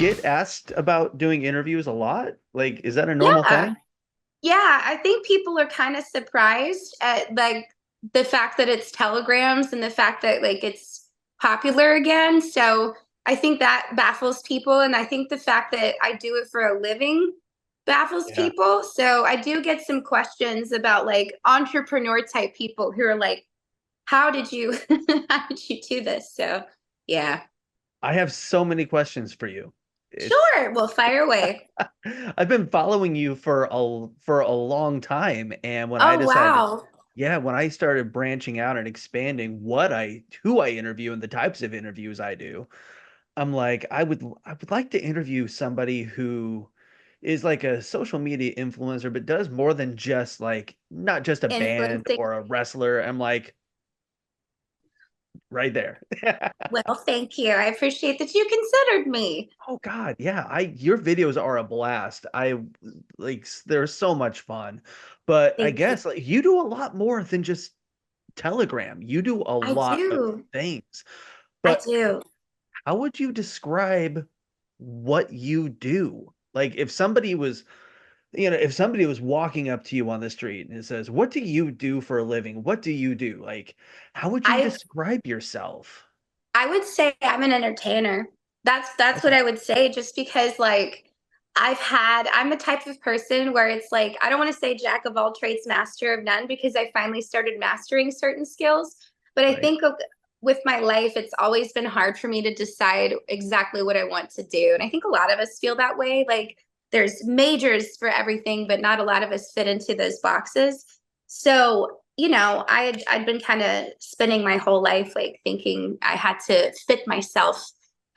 get asked about doing interviews a lot? Like, is that a normal Yeah. thing? Yeah, I think people are kind of surprised at like the fact that it's telegrams and the fact that like it's popular again. So I think that baffles people. And I think the fact that I do it for a living baffles Yeah. people. So I do get some questions about like entrepreneur type people who are like, how did you how did you do this? So yeah. I have so many questions for you. It's Sure, well fire away. I've been following you for a long time, and when I Oh decided, wow. yeah, when I started branching out and expanding who I interview and the types of interviews I do, I'm like, I would like to interview somebody who is like a social media influencer, but does more than just like not just a band Influencing. or a wrestler. I'm like, right there. Well, thank you. I appreciate that you considered me. Oh God, yeah. I Your videos are a blast. They're so much fun. But I Thank you. guess like you do a lot more than just Telegram. You do a I lot of do. things. I But do. how would you describe what you do? Like if somebody was walking up to you on the street and it says, "What do you do for a living? What do you do?" Like, how would you I describe yourself? I would say I'm an entertainer. That's what Okay. I would say just because like I'm the type of person where it's like I don't want to say jack of all trades, master of none because I finally started mastering certain skills, but I Right. think with my life it's always been hard for me to decide exactly what I want to do. And I think a lot of us feel that way like there's majors for everything, but not a lot of us fit into those boxes. So I'd been kind of spending my whole life like thinking I had to fit myself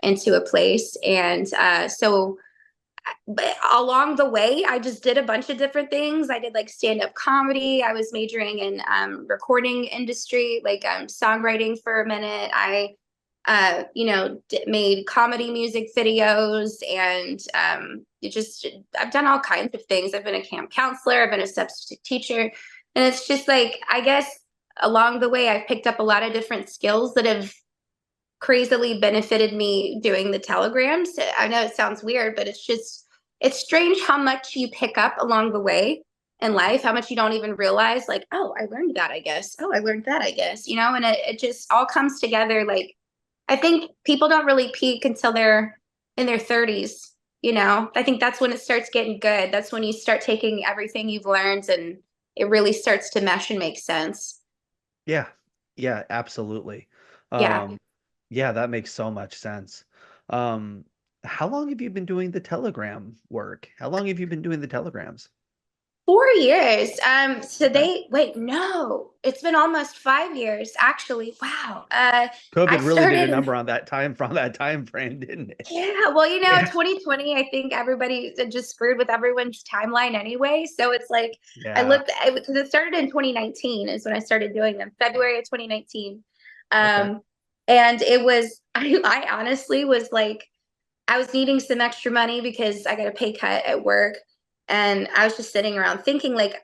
into a place. And so but along the way, I just did a bunch of different things. I did like stand up comedy. I was majoring in recording industry, like songwriting for a minute. Made comedy music videos and I've done all kinds of things. I've been a camp counselor, I've been a substitute teacher. And it's just like, I guess along the way, I've picked up a lot of different skills that have crazily benefited me doing the telegrams. I know it sounds weird, but it's strange how much you pick up along the way in life, how much you don't even realize, like, oh, I learned that, I guess. Oh, I learned that, I guess, and it just all comes together. Like, I think people don't really peak until they're in their 30s. I think that's when it starts getting good. That's when you start taking everything you've learned and it really starts to mesh and make sense. Yeah. Yeah, absolutely. Yeah. Um, yeah, that makes so much sense. Um, how long have you been doing the Telegram work? How long have you been doing the telegrams? 4 years. So Okay. wait, no, it's been almost 5 years, actually. Wow. I COVID really did a started, number on that time frame, didn't it? yeah, well, Yeah. 2020, I think everybody just screwed with everyone's timeline anyway. So it's like, Yeah. because it started in 2019 is when I started doing them, February of 2019. Okay. Um, and it was, I honestly was like, I was needing some extra money because I got a pay cut at work. And I was just sitting around thinking, like,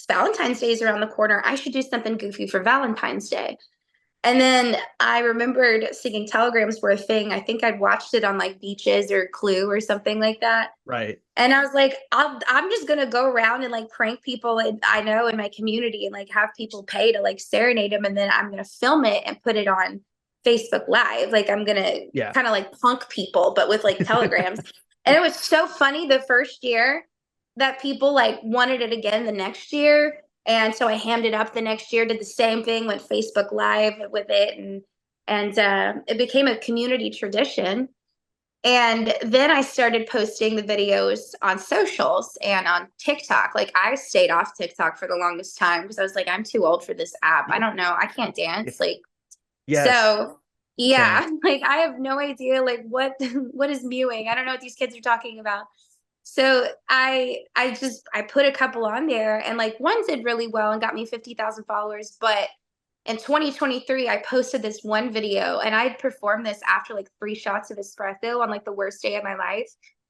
Valentine's Day is around the corner. I should do something goofy for Valentine's Day. And then I remembered singing telegrams were a thing. I think I'd watched it on like Beaches or Clue or something like that. Right. And I was like, I'm just gonna go around and like prank people I know in my community and like have people pay to like serenade them, and then I'm gonna film it and put it on Facebook Live. Like I'm gonna Yeah. kind of like punk people, but with like telegrams. And it was so funny the first year that people like wanted it again the next year. And so I hammed it up the next year, did the same thing, went Facebook Live with it, and it became a community tradition. And then I started posting the videos on socials and on TikTok. Like I stayed off TikTok for the longest time because I was like, I'm too old for this app. I don't know. I can't Yeah. dance. Like, Yes. so Same. yeah, like I have no idea like what is mewing. I don't know what these kids are talking about. So I put a couple on there and like one did really well and got me 50,000 followers, but in 2023, I posted this one video and I performed this after like 3 shots of espresso on like the worst day of my life.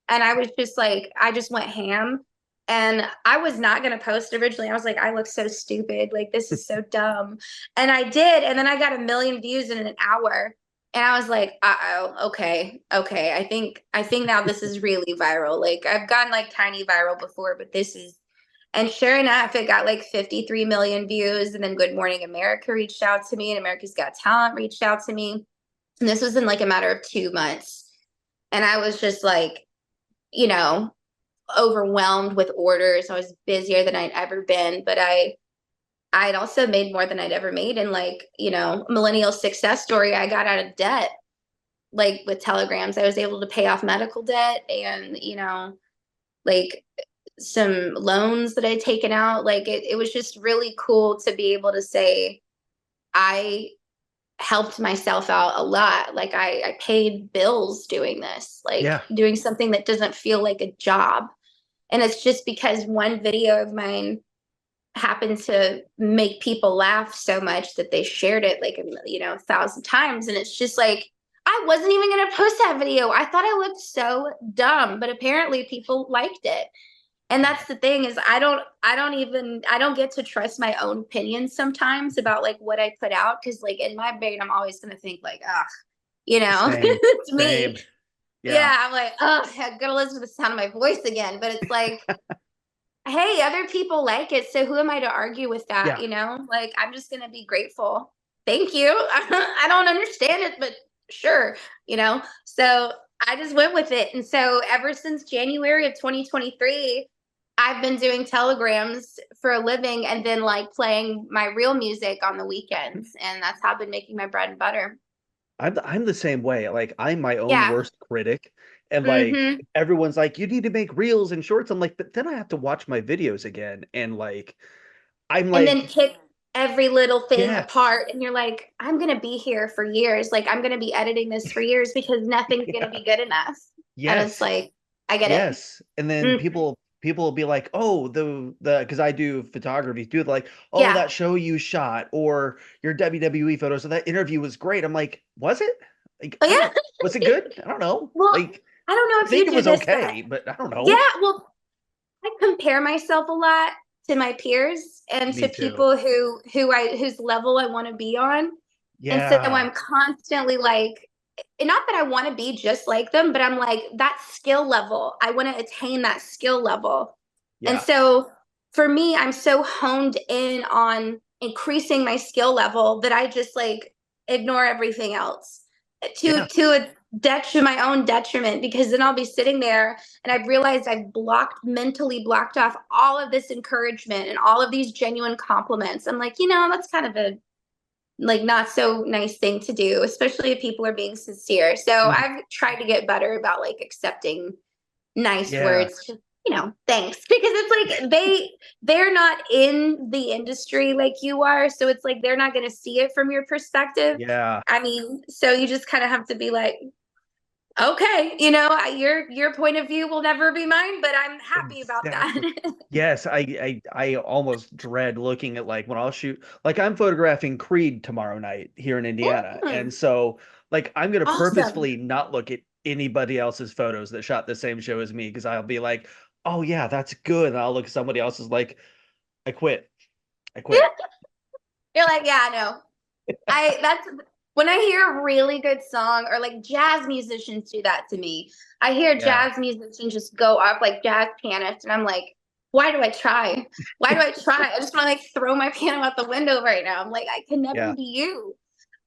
And I was just like, I just went ham. And I was not going to post originally. I was like, I look so stupid. Like, this is so dumb. And I did. And then I got a million views in an hour. And I was like, uh-oh, okay. I think now this is really viral. Like I've gone like tiny viral before, but this is, and sure enough, it got like 53 million views. And then Good Morning America reached out to me, and America's Got Talent reached out to me. And this was in like a matter of 2 months. And I was just like, you know, overwhelmed with orders. I was busier than I'd ever been, but I'd also made more than I'd ever made. And like, millennial success story, I got out of debt like with telegrams. I was able to pay off medical debt and, like some loans that I'd taken out. Like it was just really cool to be able to say I helped myself out a lot. Like I paid bills doing this, like Yeah. doing something that doesn't feel like a job. And it's just because one video of mine happened to make people laugh so much that they shared it like, 1,000 times. And it's just like, I wasn't even going to post that video. I thought I looked so dumb, but apparently people liked it. And that's the thing is I don't get to trust my own opinions sometimes about like what I put out. Cause like in my brain, I'm always going to think like, ah, Same. it's me. Same. Yeah. Yeah. I'm like, oh, I gotta listen to the sound of my voice again. But it's like, hey, other people like it. So who am I to argue with that? Yeah. Like I'm just going to be grateful. Thank you. I don't understand it, but sure, So I just went with it. And so ever since January of 2023, I've been doing telegrams for a living and then like playing my real music on the weekends. And that's how I've been making my bread and butter. I'm the same way. Like I'm my own Yeah. worst critic. And like Hmm. everyone's like, you need to make reels and shorts. I'm like, but then I have to watch my videos again. And like I'm And then like, pick every little thing yeah, apart. And you're like, I'm going to be here for years. Like, I'm going to be editing this for years because nothing's going to yeah, be good enough. And it's yes, like, I get it. yes. And then Mm, people will be like, oh, the because I do photography too. They're like, oh, yeah. that show you shot or your WWE photos. So that interview was great. I'm like, was it? Like, Oh, I yeah. don't, was it good? I don't know. Well, Like, I don't know I if you think it do was this, but okay, but I don't yeah, know. well, I compare myself a lot to my peers and Me to too. people whose level I want to be on. And so Yeah, I'm constantly like, and not that I want to be just like them, but I'm like, that skill level, I want to attain that skill level. And yeah, so for me, I'm so honed in on increasing my skill level that I just like ignore everything else yeah, to a my own detriment, because then I'll be sitting there and I've realized I've mentally blocked off all of this encouragement and all of these genuine compliments. I'm like, that's kind of a like not so nice thing to do, especially if people are being sincere. So mhm, I've tried to get better about like accepting nice yeah, words, just, thanks, because it's like they're not in the industry like you are, so it's like they're not going to see it from your perspective. yeah. I mean, so you just kind of have to be like, okay, your point of view will never be mine, but I'm happy about that. Exactly. Yes, I almost dread looking at like when I'll shoot like I'm photographing Creed tomorrow night here in Indiana. And Mm, so like I'm gonna awesome. purposefully not look at anybody else's photos that shot the same show as me because I'll be like, oh yeah, that's good. And I'll look at somebody else's like, I quit. I quit. You're like, yeah, no. I that's when I hear a really good song, or like jazz musicians do that to me. I hear Yeah. jazz musicians just go up like jazz pianists, and I'm like, why do I try? Why do I try? I just want to like throw my piano out the window right now. I'm like, I can never Yeah. be you.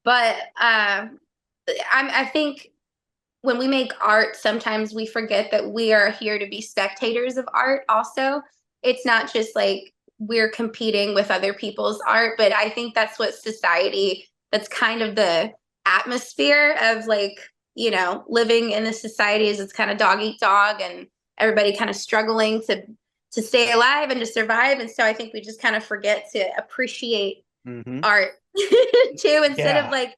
But I think when we make art, sometimes we forget that we are here to be spectators of art also. It's not just like we're competing with other people's art, but I think that's what society, that's kind of the atmosphere of like, living in the society is it's kind of dog eat dog and everybody kind of struggling to stay alive and to survive. And so I think we just kind of forget to appreciate Hmm. art too, instead of Yeah. like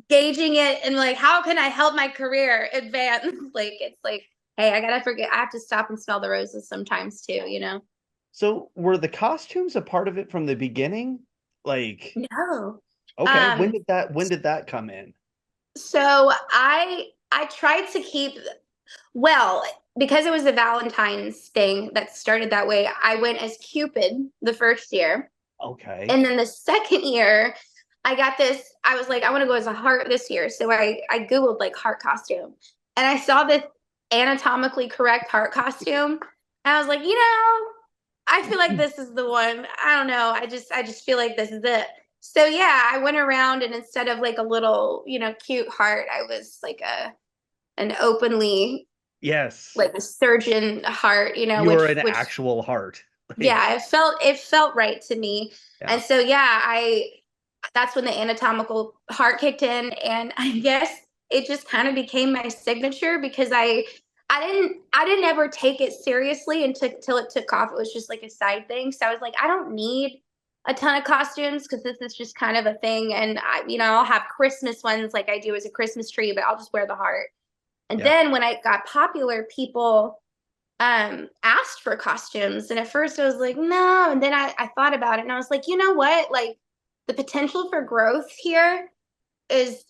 gauging it and like, how can I help my career advance? Like, it's like, hey, I have to stop and smell the roses sometimes too. So were the costumes a part of it from the beginning? Like, No. okay, Um, when did that come in? so I tried to keep, well, because it was a Valentine's thing that started that way, I went as Cupid the first year. Okay. And then the second year, I got this. I was like, I want to go as a heart this year. So I Googled like heart costume and I saw this anatomically correct heart costume. And I was like, I feel like this is the one. I don't know. I just feel like this is it. So yeah, I went around and instead of like a little, cute heart, I was like an openly Yes. like a surgeon heart, You're an which actual heart. Like, yeah, it felt right to me. yeah. And so yeah, I that's when the anatomical heart kicked in and I guess it just kind of became my signature because I didn't ever take it seriously until it took off. It was just like a side thing. So I was like, I don't need a ton of costumes because this is just kind of a thing. And I'll have Christmas ones like I do as a Christmas tree, but I'll just wear the heart. And Yeah. then when I got popular, people asked for costumes. And at first I was like, no. And then I thought about it and I was like, you know what? Like the potential for growth here is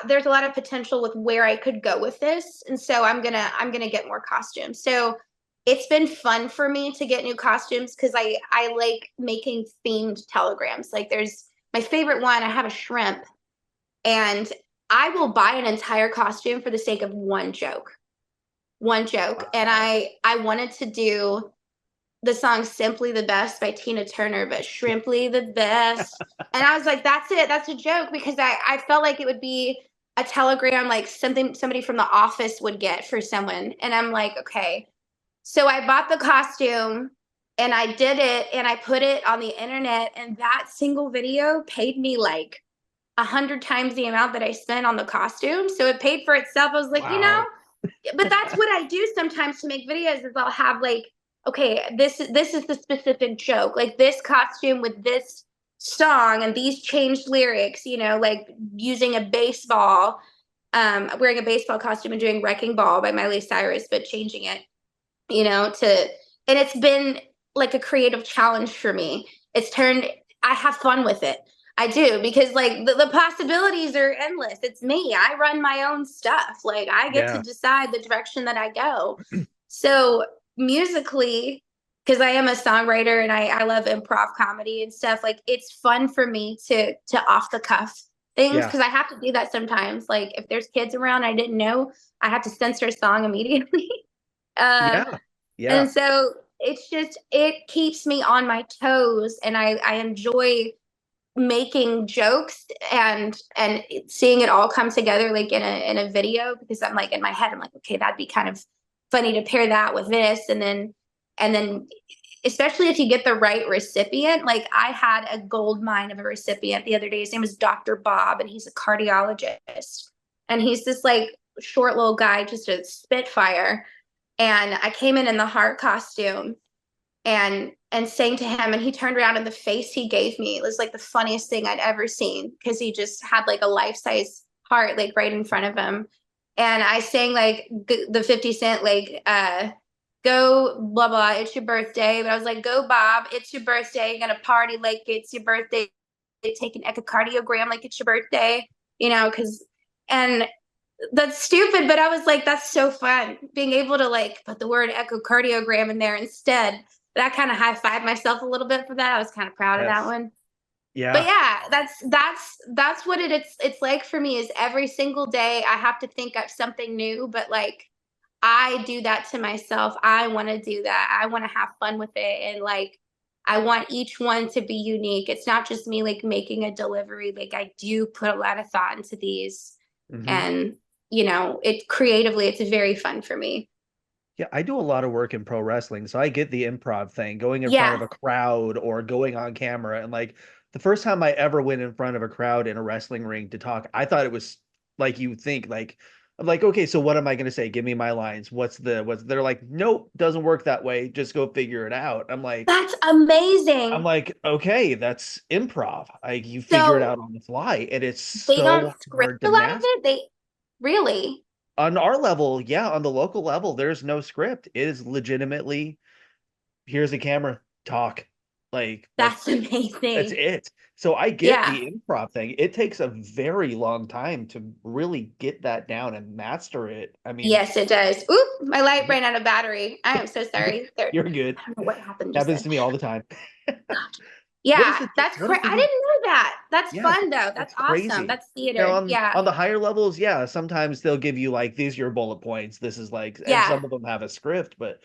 there's a lot of potential with where I could go with this. And so I'm gonna get more costumes. So it's been fun for me to get new costumes because I like making themed telegrams. Like there's my favorite one, I have a shrimp and I will buy an entire costume for the sake of one joke. And Wow. I wanted to do the song Simply the Best by Tina Turner, but Shrimply the Best. And I was like, that's it. That's a joke because I felt like it would be a telegram like something somebody from the office would get for someone. And I'm like, okay. So I bought the costume and I did it and I put it on the internet and that single video paid me like 100 times the amount that I spent on the costume. So it paid for itself. I was like, Wow. but that's what I do sometimes to make videos is I'll have like, okay, this is the specific joke, like this costume with this song and these changed lyrics, like using a baseball, wearing a baseball costume and doing Wrecking Ball by Miley Cyrus, but changing it, to and it's been like a creative challenge for me. It's turned I have fun with it. I do because like the possibilities are endless. It's me. I run my own stuff. Like I get to Yeah. decide the direction that I go. So musically, because I am a songwriter and I love improv comedy and stuff, like it's fun for me to off the cuff things Yeah. because I have to do that sometimes. Like if there's kids around I didn't know, I have to censor a song immediately. uh Yeah. and Yeah. so it keeps me on my toes and I enjoy making jokes and seeing it all come together like in a video because I'm like in my head I'm like okay that'd be kind of funny to pair that with this and then especially if you get the right recipient. Like I had a gold mine of a recipient the other day. His name is Dr. Bob and he's a cardiologist and he's this like short little guy, just a spitfire. And I came in the heart costume and sang to him and he turned around and the face he gave me was like the funniest thing I'd ever seen because he just had like a life-size heart like right in front of him. And I sang like the 50 Cent like go blah blah it's your birthday, but I was like go Bob it's your birthday, you're gonna party like it's your birthday, take an echocardiogram like it's your birthday, because and that's stupid, but I was like, that's so fun being able to like put the word echocardiogram in there instead. But I kind of high fived myself a little bit for that. I was kind of proud of that Yes. one. But Yeah. yeah, that's what it's like for me is every single day I have to think of something new, but like I do that to myself. I want to do that. I want to have fun with it and like I want each one to be unique. It's not just me like making a delivery. Like I do put a lot of thought into these Hmm. and it creatively it's very fun for me. Yeah, I do a lot of work in pro wrestling, so I get the improv thing, going in front of Yeah, a crowd or going on camera. And like the first time I ever went in front of a crowd in a wrestling ring to talk, I thought it was like you think, like I'm like, okay, so what am I gonna say? Give me my lines. What's they're like, nope, doesn't work that way. Just go figure it out. that's I'm amazing. like, okay, that's improv. Like you figure it So out on the fly, and it's they don't so script hard to a lot of master. it. They really, On our level, yeah, on the local level, there's no script. It is legitimately here's a camera, talk. Like that's that's amazing. it. So I get Yeah. the improv thing. It takes a very long time to really get that down and master it. I mean, Yes, it does. Oop, my light ran out of battery. I am so you're, sorry. There, you're good. I don't know what happened just Happens then. to me all the time. What is Yeah, the that's what great. is I the didn't know that. That's Yeah, fun though. That's it's awesome. crazy. That's Now theater. Yeah. on the higher levels, yeah, sometimes they'll give you like these are your bullet points. This is like, and Yeah. some of them have a script, but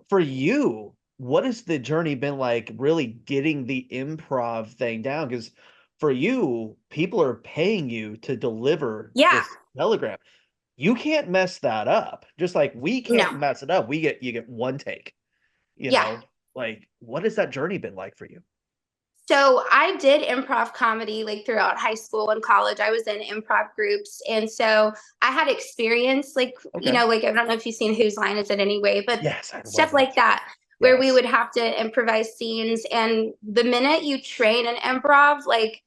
for you, what has the journey been like really getting the improv thing down? Because for you, people are paying you to deliver Yeah. this telegram. You can't mess that up. Just like we can't No. mess it up. You get one take, you Yeah. know? Like, what has that journey been like for you? So I did improv comedy like throughout high school and college. I was in improv groups. And so I had experience like, Okay. like I don't know if you've seen Whose Line Is It Anyway, but Yes, I love stuff that like show. that, where we Yes. would have to improvise scenes. And the minute you train in improv, like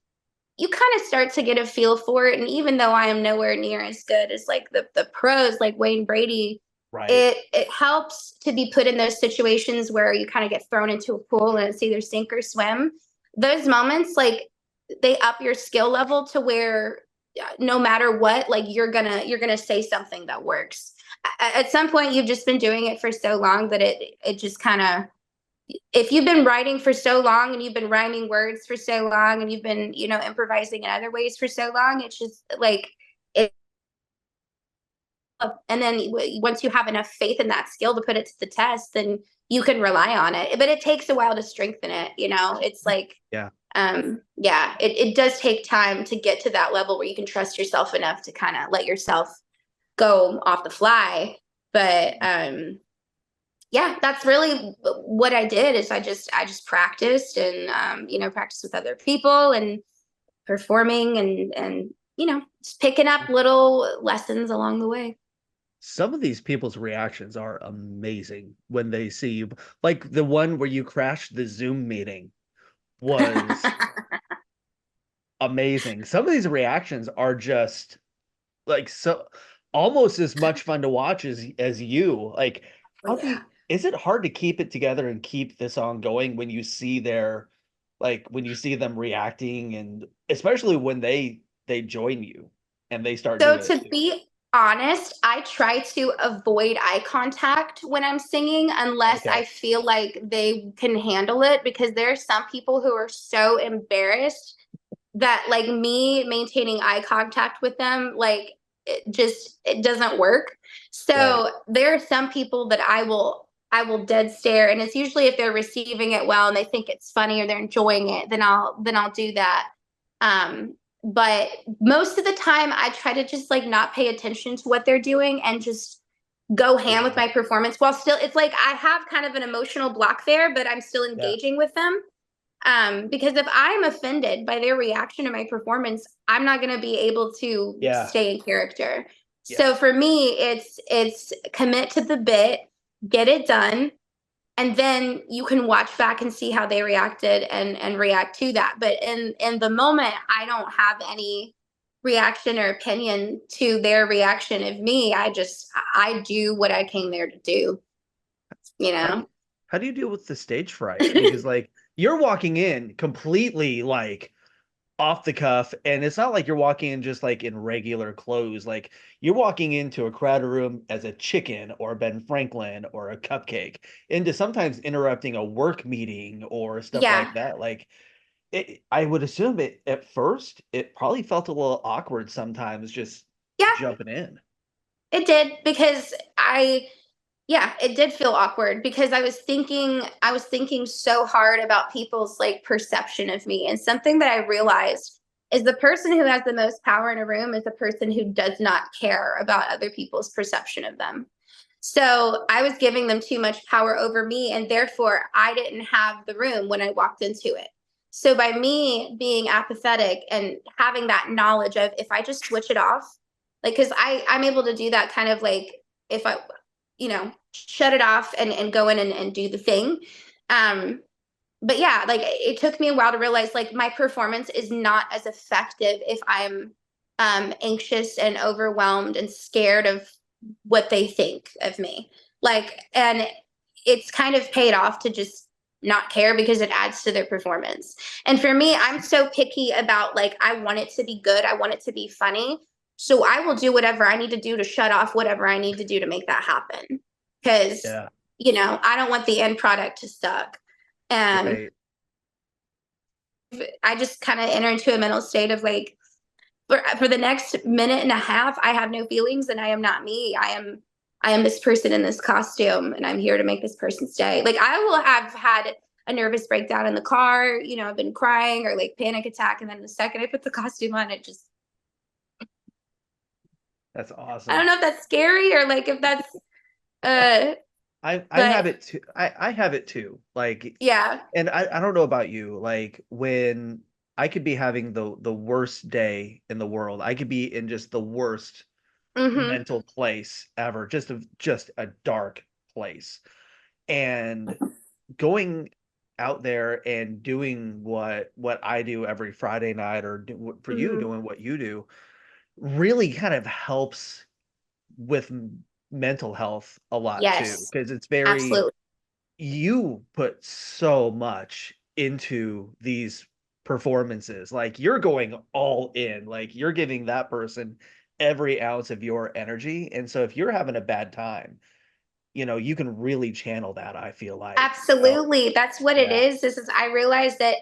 you kind of start to get a feel for it. And even though I am nowhere near as good as like the pros like Wayne Brady, Right. it helps to be put in those situations where you kind of get thrown into a pool and it's either sink or swim. Those moments, like they up your skill level to where no matter what, like you're gonna say something that works. At some point, you've just been doing it for so long that it just kind of, if you've been writing for so long and you've been rhyming words for so long and you've been improvising in other ways for so long, it's just like it. And then once you have enough faith in that skill to put it to the test, then you can rely on it, but it takes a while to strengthen it. It's like, Yeah. yeah, it does take time to get to that level where you can trust yourself enough to kind of let yourself go off the fly. But yeah, that's really what I did. Is I just practiced and practiced with other people and performing and just picking up little lessons along the way. Some of these people's reactions are amazing when they see you. Like the one where you crashed the Zoom meeting was amazing. Some of these reactions are just like so almost as much fun to watch as you. Like Oh how do you yeah. is it hard to keep it together and keep this on going when you see their like when you see them reacting and especially when they join you and they start So doing it to too. be honest, I try to avoid eye contact when I'm singing unless Okay. I feel like they can handle it, because there are some people who are so embarrassed that like me maintaining eye contact with them, like it doesn't work. Right. So there are some people that I will dead stare, and it's usually if they're receiving it well and they think it's funny or they're enjoying it, then I'll do that. But most of the time I try to just like not pay attention to what they're doing and just go ham with Yeah. my performance, while still it's like I have kind of an emotional block there, but I'm still Yeah. engaging with them. Because if I'm offended by their reaction to my performance, I'm not going to be able to Yeah. stay in character. Yeah. So for me, it's commit to the bit, get it done, and then you can watch back and see how they reacted and react to that. But in the moment, I don't have any reaction or opinion to their reaction of me. I do what I came there to do, you How do know. you how do you deal with the stage fright? Because like you're walking in completely like off the cuff, and it's not like you're walking in just like in regular clothes. Like you're walking into a crowded room as a chicken or Ben Franklin or a cupcake, into sometimes interrupting a work meeting or stuff like Yeah. that. Like I would assume it at first it probably felt a little awkward sometimes just Yeah, jumping in. it did, because yeah, it did feel awkward because I was thinking so hard about people's like perception of me. And something that I realized is the person who has the most power in a room is the person who does not care about other people's perception of them. So I was giving them too much power over me, and therefore I didn't have the room when I walked into it. So by me being apathetic and having that knowledge of, if I just switch it off, like, because I'm able to do that kind of like, if I shut it off and go in and do the thing. Um but yeah, like it took me a while to realize like my performance is not as effective if I'm anxious and overwhelmed and scared of what they think of me. Like, and it's kind of paid off to just not care because it adds to their performance. And for me, I'm so picky about, like, I want it to be good, I want it to be funny. So I will do whatever I need to do to shut off whatever I need to do to make that happen. Because, Yeah. I don't want the end product to suck. And Right. I just kind of enter into a mental state of like, for the next minute and a half, I have no feelings and I am not me. I am this person in this costume and I'm here to make this person stay. Like I will have had a nervous breakdown in the car, I've been crying or like panic attack. And then the second I put the costume on, it just, That's I don't awesome. know if that's scary or like if that's, uh, I but have it too. I have it too. Like, yeah. and I don't know about you, like when I could be having the worst day in the world. I could be in just the worst Mm-hmm. mental place ever, just a dark place. And going out there and doing what I do every Friday night, or for you Mm-hmm. doing what you do, really kind of helps with mental health a lot too, Yes, because it's very, absolutely. you put so much into these performances. Like you're going all in, like you're giving that person every ounce of your energy. And so if you're having a bad time, you can really channel that, I feel like. So, Absolutely. That's what it yeah. is. This is I realize that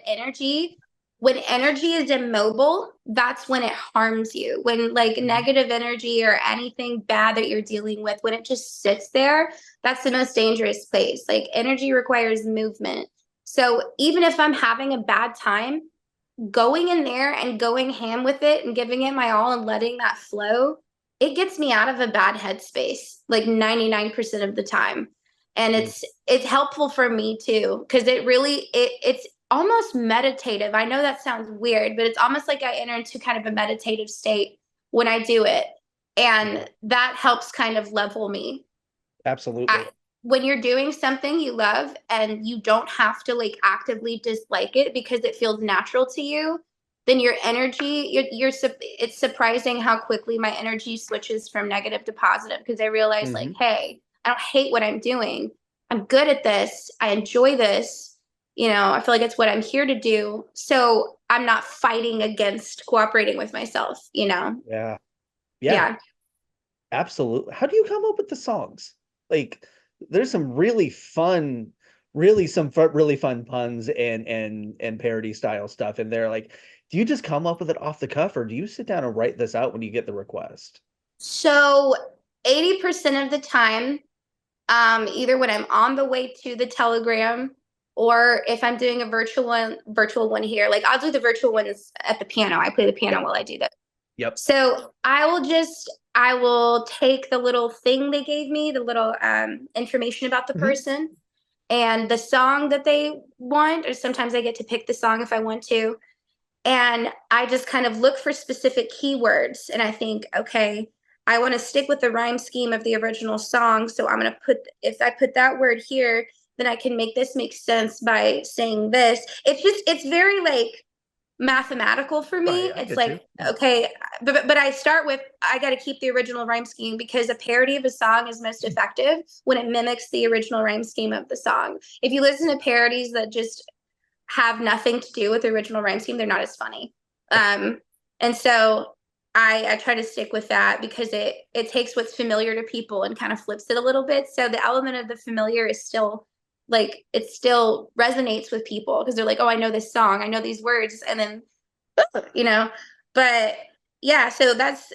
when energy is immobile, that's when it harms you. When like Mhm. negative energy or anything bad that you're dealing with, when it just sits there, that's the most dangerous place. Like energy requires movement. So even if I'm having a bad time, going in there and going ham with it and giving it my all and letting that flow, it gets me out of a bad headspace like 99% of the time. And Mm. it's helpful for me too because it's almost meditative. I know that sounds weird, but it's almost like I enter into kind of a meditative state when I do it. Yeah, And that helps kind of level me. I, absolutely. when you're doing something you love and you don't have to like actively dislike it because it feels natural to you, then your energy, it's surprising how quickly my energy switches from negative to positive because I realize like, Hmm. hey, I don't hate what I'm doing. I'm good at this. I enjoy this. I feel like it's what I'm here to do. So I'm not fighting against cooperating with myself. Yeah. Yeah, Yeah. absolutely. How do you come up with the songs? Like, there's some really fun, really fun puns and parody style stuff in there. Like, do you just come up with it off the cuff, or do you sit down and write this out when you get the request? So 80% of the time, either when I'm on the way to the telegram or if I'm doing a virtual one here, like I'll do the virtual ones at the piano. I play the piano Yep. while I do that. Yep. So I will take the little thing they gave me, the little information about the Hmm. person and the song that they want, or sometimes I get to pick the song if I want to. And I just kind of look for specific keywords and I think, okay, I want to stick with the rhyme scheme of the original song. So I'm going to if I put that word here, then I can make this make sense by saying this. It's very like mathematical for Right, me. I It's get like, you. Yeah. okay, but I start with, I got to keep the original rhyme scheme because a parody of a song is most effective when it mimics the original rhyme scheme of the song. If you listen to parodies that just have nothing to do with the original rhyme scheme, they're not as funny. Um, and so I try to stick with that because it takes what's familiar to people and kind of flips it a little bit. So the element of the familiar is still like it still resonates with people because they're like, oh, I know this song, I know these words, and then you know, but yeah, so that's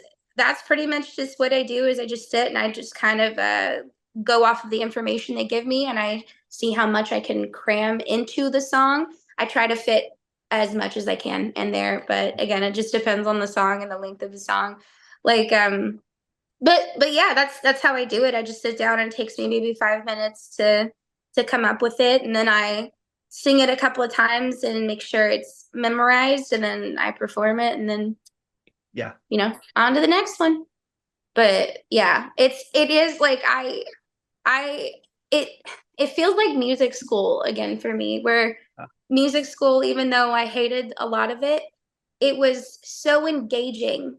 pretty much just what I do is I just sit and I just kind of go off of the information they give me and I see how much I can cram into the song. I try to fit as much as I can in there, but again, it just depends on the song and the length of the song. Like but yeah, that's how I do it. I just sit down and it takes me maybe 5 minutes to come up with it, and then I sing it a couple of times and make sure it's memorized, and then I perform it, and then Yeah. on to the next one. But yeah, it is like I it it feels like music school again for me, where Uh, music school, even though I hated a lot of it, it was so engaging.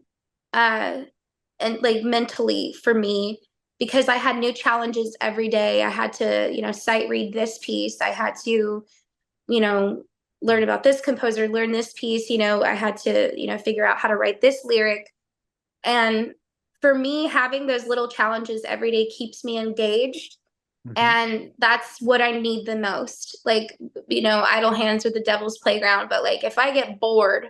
Uh, and like mentally for me because I had new challenges every day. I had to, sight read this piece. I had to, you know, learn about this composer, learn this piece. I had to, figure out how to write this lyric. And for me, having those little challenges every day keeps me engaged. Hmm. And that's what I need the most. Like, idle hands are the devil's playground. But like, if I get bored,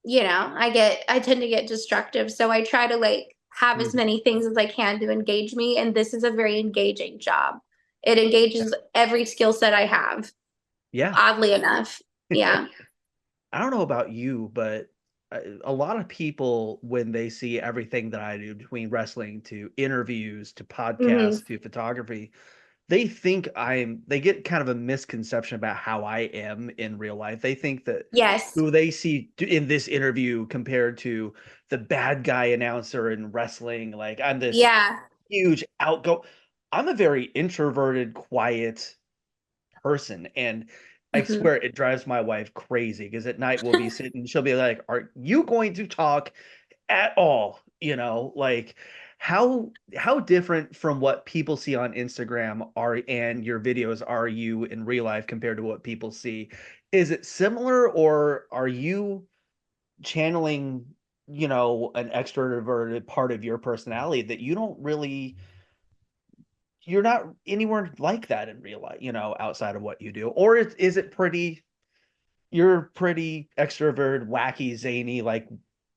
I tend to get destructive. So I try to like have as Hmm. many things as I can to engage me. And this is a very engaging job. It engages every skill set I have, Yeah. oddly enough. Yeah. I don't know about you, but a lot of people, when they see everything that I do, between wrestling to interviews to Hmm. podcasts to photography, they get kind of a misconception about how I am in real life. They think that Yes. who they see in this interview compared to the bad guy announcer in wrestling, like I'm this Yeah. huge outgo. I'm a very introverted, quiet person. And I Hmm. swear it drives my wife crazy because at night we'll be sitting, she'll be like, "Are you going to talk at all?" Like how different from what people see on Instagram are and your videos are you in real life compared to what people see? Is it similar, or are you channeling, an extroverted part of your personality that you're not anywhere like that in real life, outside of what you do? Or is it you're pretty extrovert, wacky, zany, like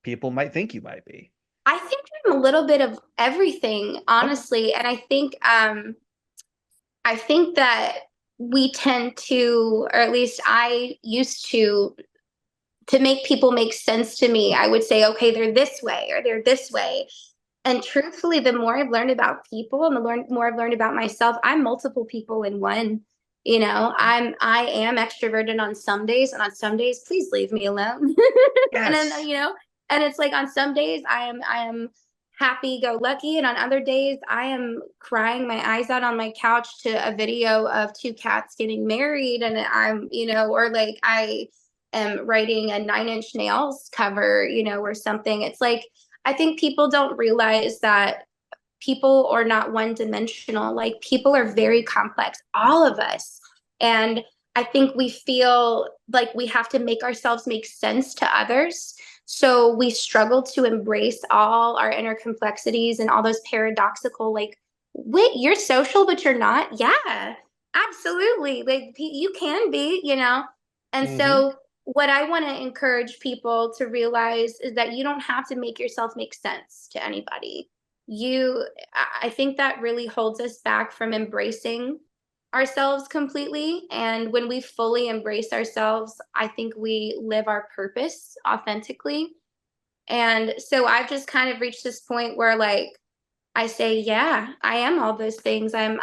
people might think you might be? I think I'm a little bit of everything, Okay. honestly. And I think that we tend to, or at least I used to make people make sense to me, I would say, okay, they're this way or they're this way. And truthfully, the more I've learned about people and more I've learned about myself, I'm multiple people in one. I am extroverted on some days, and on some days, please leave me alone. And then, Yes. and it's like on some days I am happy go lucky, and on other days I am crying my eyes out on my couch to a video of two cats getting married, and or like I am writing a Nine Inch Nails cover, or something. It's like I think people don't realize that people are not one dimensional. Like people are very complex, all of us. And I think we feel like we have to make ourselves make sense to others. So we struggle to embrace all our inner complexities and all those paradoxical, like, wait, you're social, but you're not? Yeah, absolutely. Like you can be. And Hmm. so what I want to encourage people to realize is that you don't have to make yourself make sense to anybody. I think that really holds us back from embracing ourselves completely. And when we fully embrace ourselves, I think we live our purpose authentically. And so I've just kind of reached this point where like I say, yeah, I am all those things. I'm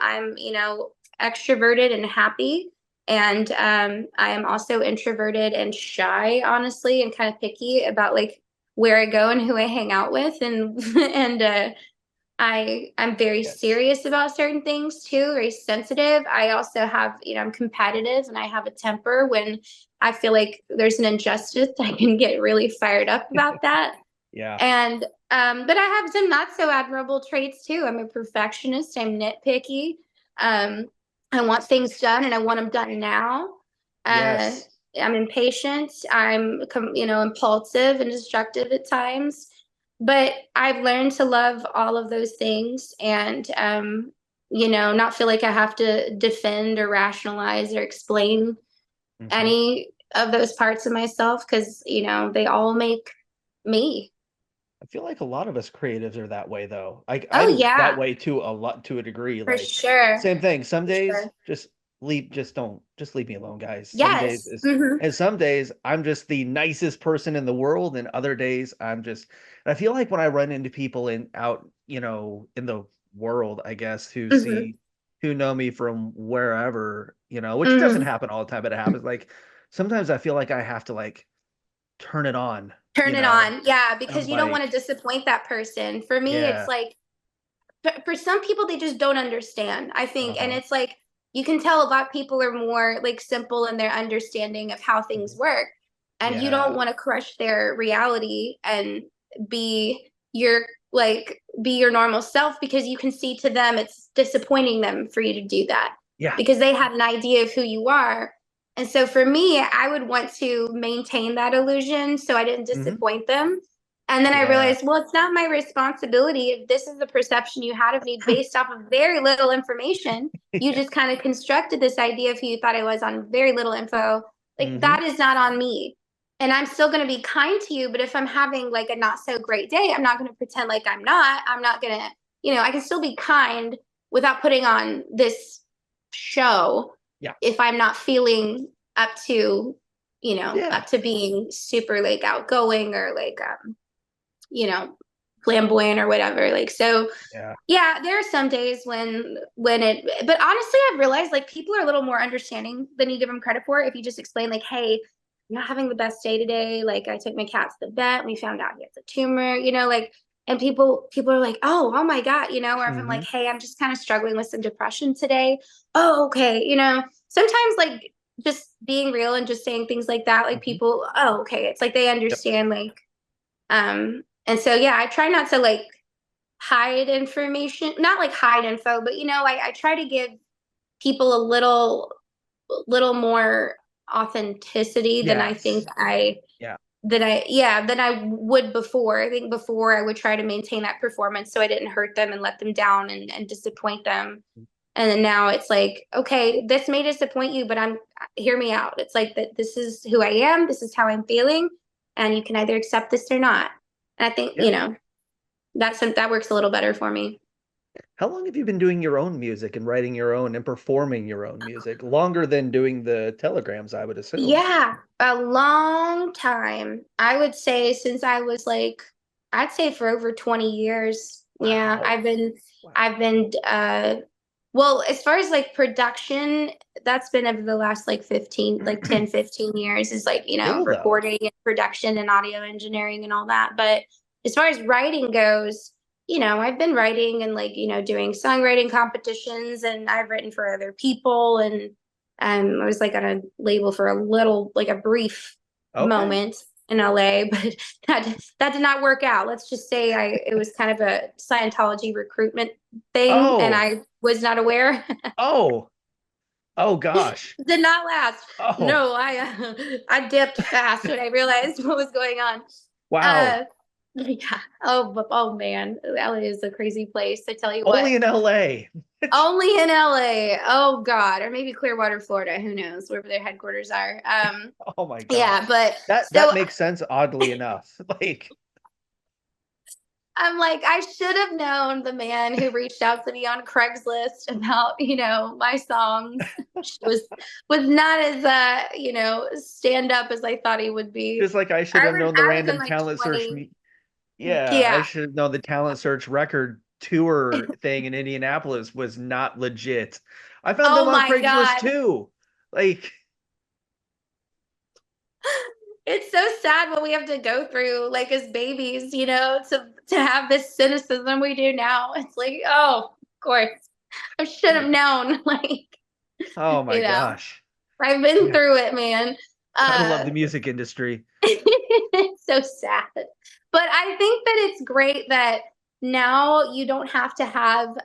extroverted and happy. And I am also introverted and shy, honestly, and kind of picky about like where I go and who I hang out with. And and I'm very Yes. serious about certain things too, very sensitive. I also I'm competitive and I have a temper. When I feel like there's an injustice, I can get really fired up about that. Yeah. And but I have some not so admirable traits too. I'm a perfectionist. I'm nitpicky. Um, I want things done and I want them done now. Uh, Yes. I'm impatient. Impulsive and destructive at times. But I've learned to love all of those things and not feel like I have to defend or rationalize or explain Hmm. any of those parts of myself because they all make me. I feel like a lot of us creatives are that way though. Oh I'm that yeah, way too, a lot, to a degree. for Like sure. same thing. Some For days sure. just leave me alone, guys. Some days Yes. is and some days I'm just the nicest person in the world, and other days and I feel like when I run into people in the world, I guess, Hmm. who know me from wherever, which doesn't Hmm. happen all the time, but it happens. Like sometimes I feel like I have to like turn it on, Turn it on. Yeah, and I'm because you don't want to like, disappoint that person. For me, it's yeah. like for some people they just don't understand, I think. And Uh-huh. it's like you can tell a lot of people are more like simple in their understanding of how things Mhm. work. And you don't Yeah. want to crush their reality and be your be your normal self because you can see to them it's disappointing them for you to do that Yeah. because they had an idea of who you are. And so for me, I would want to maintain that illusion so I didn't Hmm. disappoint them. And then I Yeah. realized, well, it's not my responsibility if this is the perception you had of me based off of very little information. You just kind of constructed this idea of who you thought I was on very little info. Like Hmm. that is not on me. And I'm still going to be kind to you, but if I'm having like a not so great day, I'm not going to pretend like I'm not. I'm not going to, I can still be kind without putting on this show Yeah. if I'm not feeling up to, Yeah. up to being super like outgoing or like you know, flamboyant or whatever. Like, so Yeah. yeah, there are some days but honestly, I've realized like people are a little more understanding than you give them credit for. If you just explain like, hey, I'm not having the best day today. Like I took my cat to the vet and we found out he has a tumor, like, and people are like, oh my God, or if I'm Hmm. like, hey, I'm just kind of struggling with some depression today. Oh, okay. Sometimes like just being real and just saying things like that, like Hmm. people, oh, okay. It's like they Yep. understand like and so yeah, I try not to like hide information, not like hide info, but I try to give people a little more authenticity than I think Yes. Yeah. than I would before. I think before I would try to maintain that performance so I didn't hurt them and let them down and disappoint them. And then now it's like, okay, this may disappoint you, but hear me out. It's like that this is who I am, this is how I'm feeling, and you can either accept this or not. And I think, Yeah. that works a little better for me. How long have you been doing your own music and writing your own and performing your own music? Longer than doing the telegrams, I would assume. Yeah, a long time. I would say since I was like, I'd say for over 20 years. Yeah, Wow. Wow. I've been, well, as far as like production, that's been over the last like 15, like 10, 15 years is like, Still though. recording and production and audio engineering and all that. But as far as writing goes, I've been writing and like, doing songwriting competitions and I've written for other people and I was like on a label for a little, like a brief Okay. moment in LA, but that did not work out. Let's just say it was kind of a Scientology recruitment thing, and Oh. I was not aware. Oh. Oh gosh. Did not last. Oh. No, I dipped fast when I realized what was going on. Wow. Uh, yeah. Oh man, LA is a crazy place. I tell you what. Only in LA. Only in LA. Oh God, or maybe Clearwater, Florida. Who knows, wherever their headquarters are. Oh my Yeah, gosh. but That so makes sense oddly enough. Like, I'm like, I should have known the man who reached out to me on Craigslist about, my songs was not as stand up as I thought he would be. just like I should have known the I was in random like talent search 20. me. Yeah, I Yeah. should have known the talent search record tour thing in Indianapolis was not legit. I found them Oh on my Craigslist God. too. Like, It's so sad what we have to go through, like as babies, to have this cynicism we do now. It's like, oh, of course, I should have known. Like, oh my you know, gosh. I've been Yeah, through it, man. gotta love Uh, the music industry. it's so sad. But I think that it's great that now you don't have to have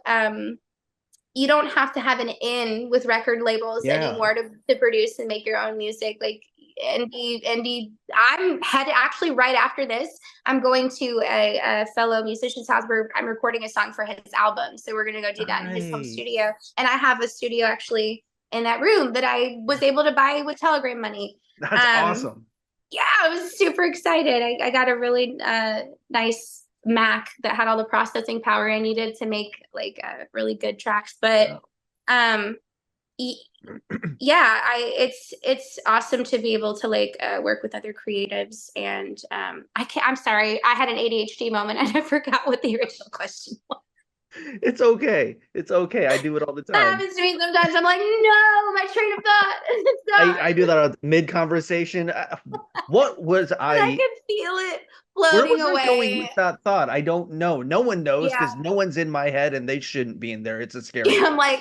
an in with record labels Yeah. anymore to produce and make your own music. Like indie, I'm headed actually right after this. I'm going to a fellow musician's house where I'm recording a song for his album. So we're gonna go do that in his home Nice. studio. And I have a studio actually in that room that I was able to buy with Telegram money. That's Um, awesome. yeah, I was super excited. I got a really nice Mac that had all the processing power I needed to make like really good tracks. But Yeah. um, yeah, it's awesome to be able to like work with other creatives. And I'm sorry, I had an ADHD moment and I forgot what the original question was. It's okay. It's okay. I do it all the That time. happens to me sometimes. I'm like, no, my train of thought is I do gone. that mid conversation. What was And I I? can feel it Where floating was I going away. with that thought? I don't know. No one knows Yeah. because no one's in my head and they shouldn't be in there. It's a scary I'm place. like,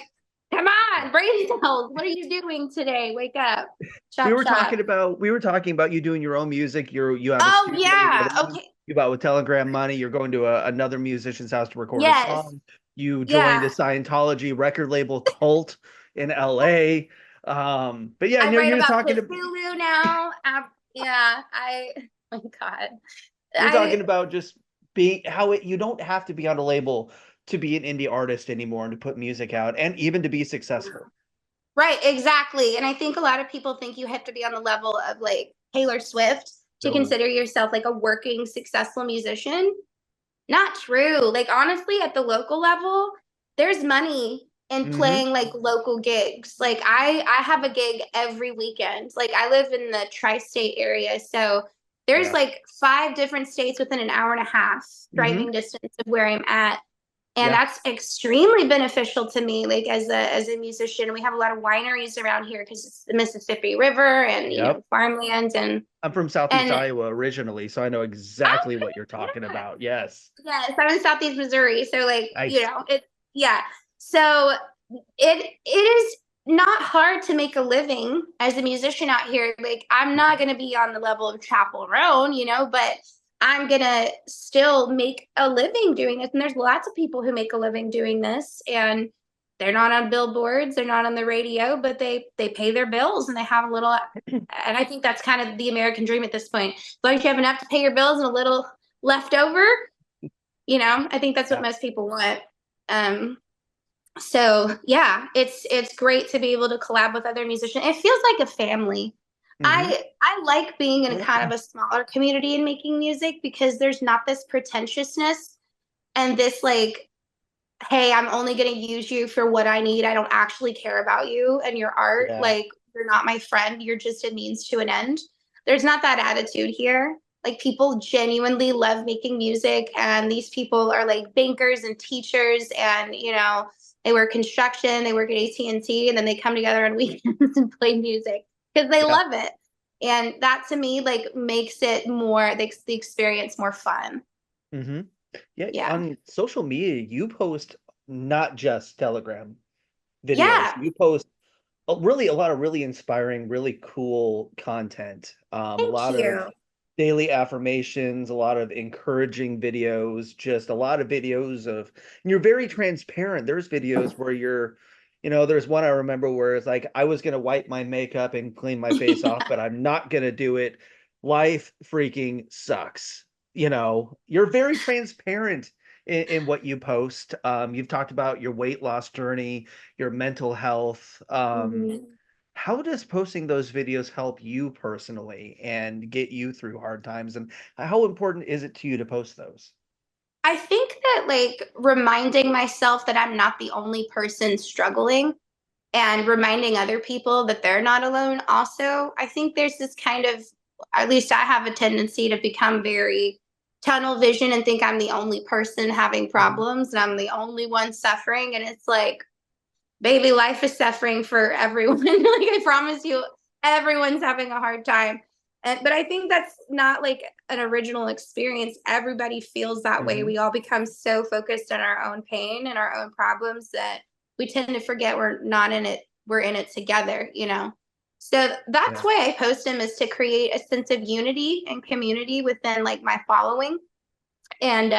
come Yeah. on, brain cells. What are you doing today? Wake up. Chop chop. We were talking about you doing your own music. You have a Oh studio, you yeah. get a, Okay. you bought with Telegram money, you're going to another musician's house to record a Yes. song. You joined the Yeah. Scientology record label cult in LA. But yeah, I no, write you're about talking to Cthulhu now. Yeah. Oh my God. You're talking I about just being how you don't have to be on a label to be an indie artist anymore and to put music out and even to be successful. right, exactly. And I think a lot of people think you have to be on the level of like Taylor Swift to No. consider yourself like a working, successful musician. Not true. Like honestly, at the local level, there's money in Mm-hmm. playing like local gigs. Like I have a gig every weekend. Like I live in the tri-state area, so there's Yeah. like 5 different states within an hour and a half Mm-hmm. driving distance of where I'm at. And Yeah. that's extremely beneficial to me like as a musician. We have a lot of wineries around here because it's the Mississippi River and Yep. farmland I'm from Southeast and Iowa originally, so I know oh exactly what you're talking yeah. about. Yes. Yes, I'm in Southeast Missouri, so like Nice. it. Yeah, so it is not hard to make a living as a musician out here. Like I'm not Mhm. going to be on the level of Chapel Roan, but I'm gonna still make a living doing this. And there's lots of people who make a living doing this, and they're not on billboards, they're not on the radio, but they pay their bills and they have a little. And I think that's kind of the American dream at this point. As long as you have enough to pay your bills and a little left over, I think that's what Yeah. most people want. Um, so yeah, it's great to be able to collab with other musicians. It feels like a family. Mm-hmm. I like being in a kind of a smaller community and making music because there's not this pretentiousness and this like, hey, I'm only going to use you for what I need. I don't actually care about you and your art. Yeah. Like you're not my friend. You're just a means to an end. There's not that attitude here. Like people genuinely love making music, and these people are like bankers and teachers, and they work construction, they work at AT&T, and then they come together on weekends and play music because they Yeah. love it. And that to me like makes it more the experience more fun. Mm-hmm. Yeah. Yeah. On social media, you post not just Telegram videos. Yeah. You post really a lot of really inspiring, really cool content. A Thank lot of you. daily affirmations, a lot of encouraging videos, just a lot of videos of, and you're very transparent. There's videos where there's one I remember where it's like, I was going to wipe my makeup and clean my face off, but I'm not going to do it. Life freaking sucks. You're very transparent in what you post. You've talked about your weight loss journey, your mental health. Mhm. How does posting those videos help you personally and get you through hard times? And how important is it to you to post those? I think that like reminding myself that I'm not the only person struggling and reminding other people that they're not alone also. I think there's this kind of, at least I have a tendency to become very tunnel vision and think I'm the only person having Mhm. problems and I'm the only one suffering. And it's like, baby, life is suffering for everyone. Like I promise you, everyone's having a hard time. But I think that's not like an original experience. Everybody feels that way. Mhm. We all become so focused on our own pain and our own problems that we tend to forget we're not in it. We're in it together. So that's Yeah. why I post them, is to create a sense of unity and community within like my following. And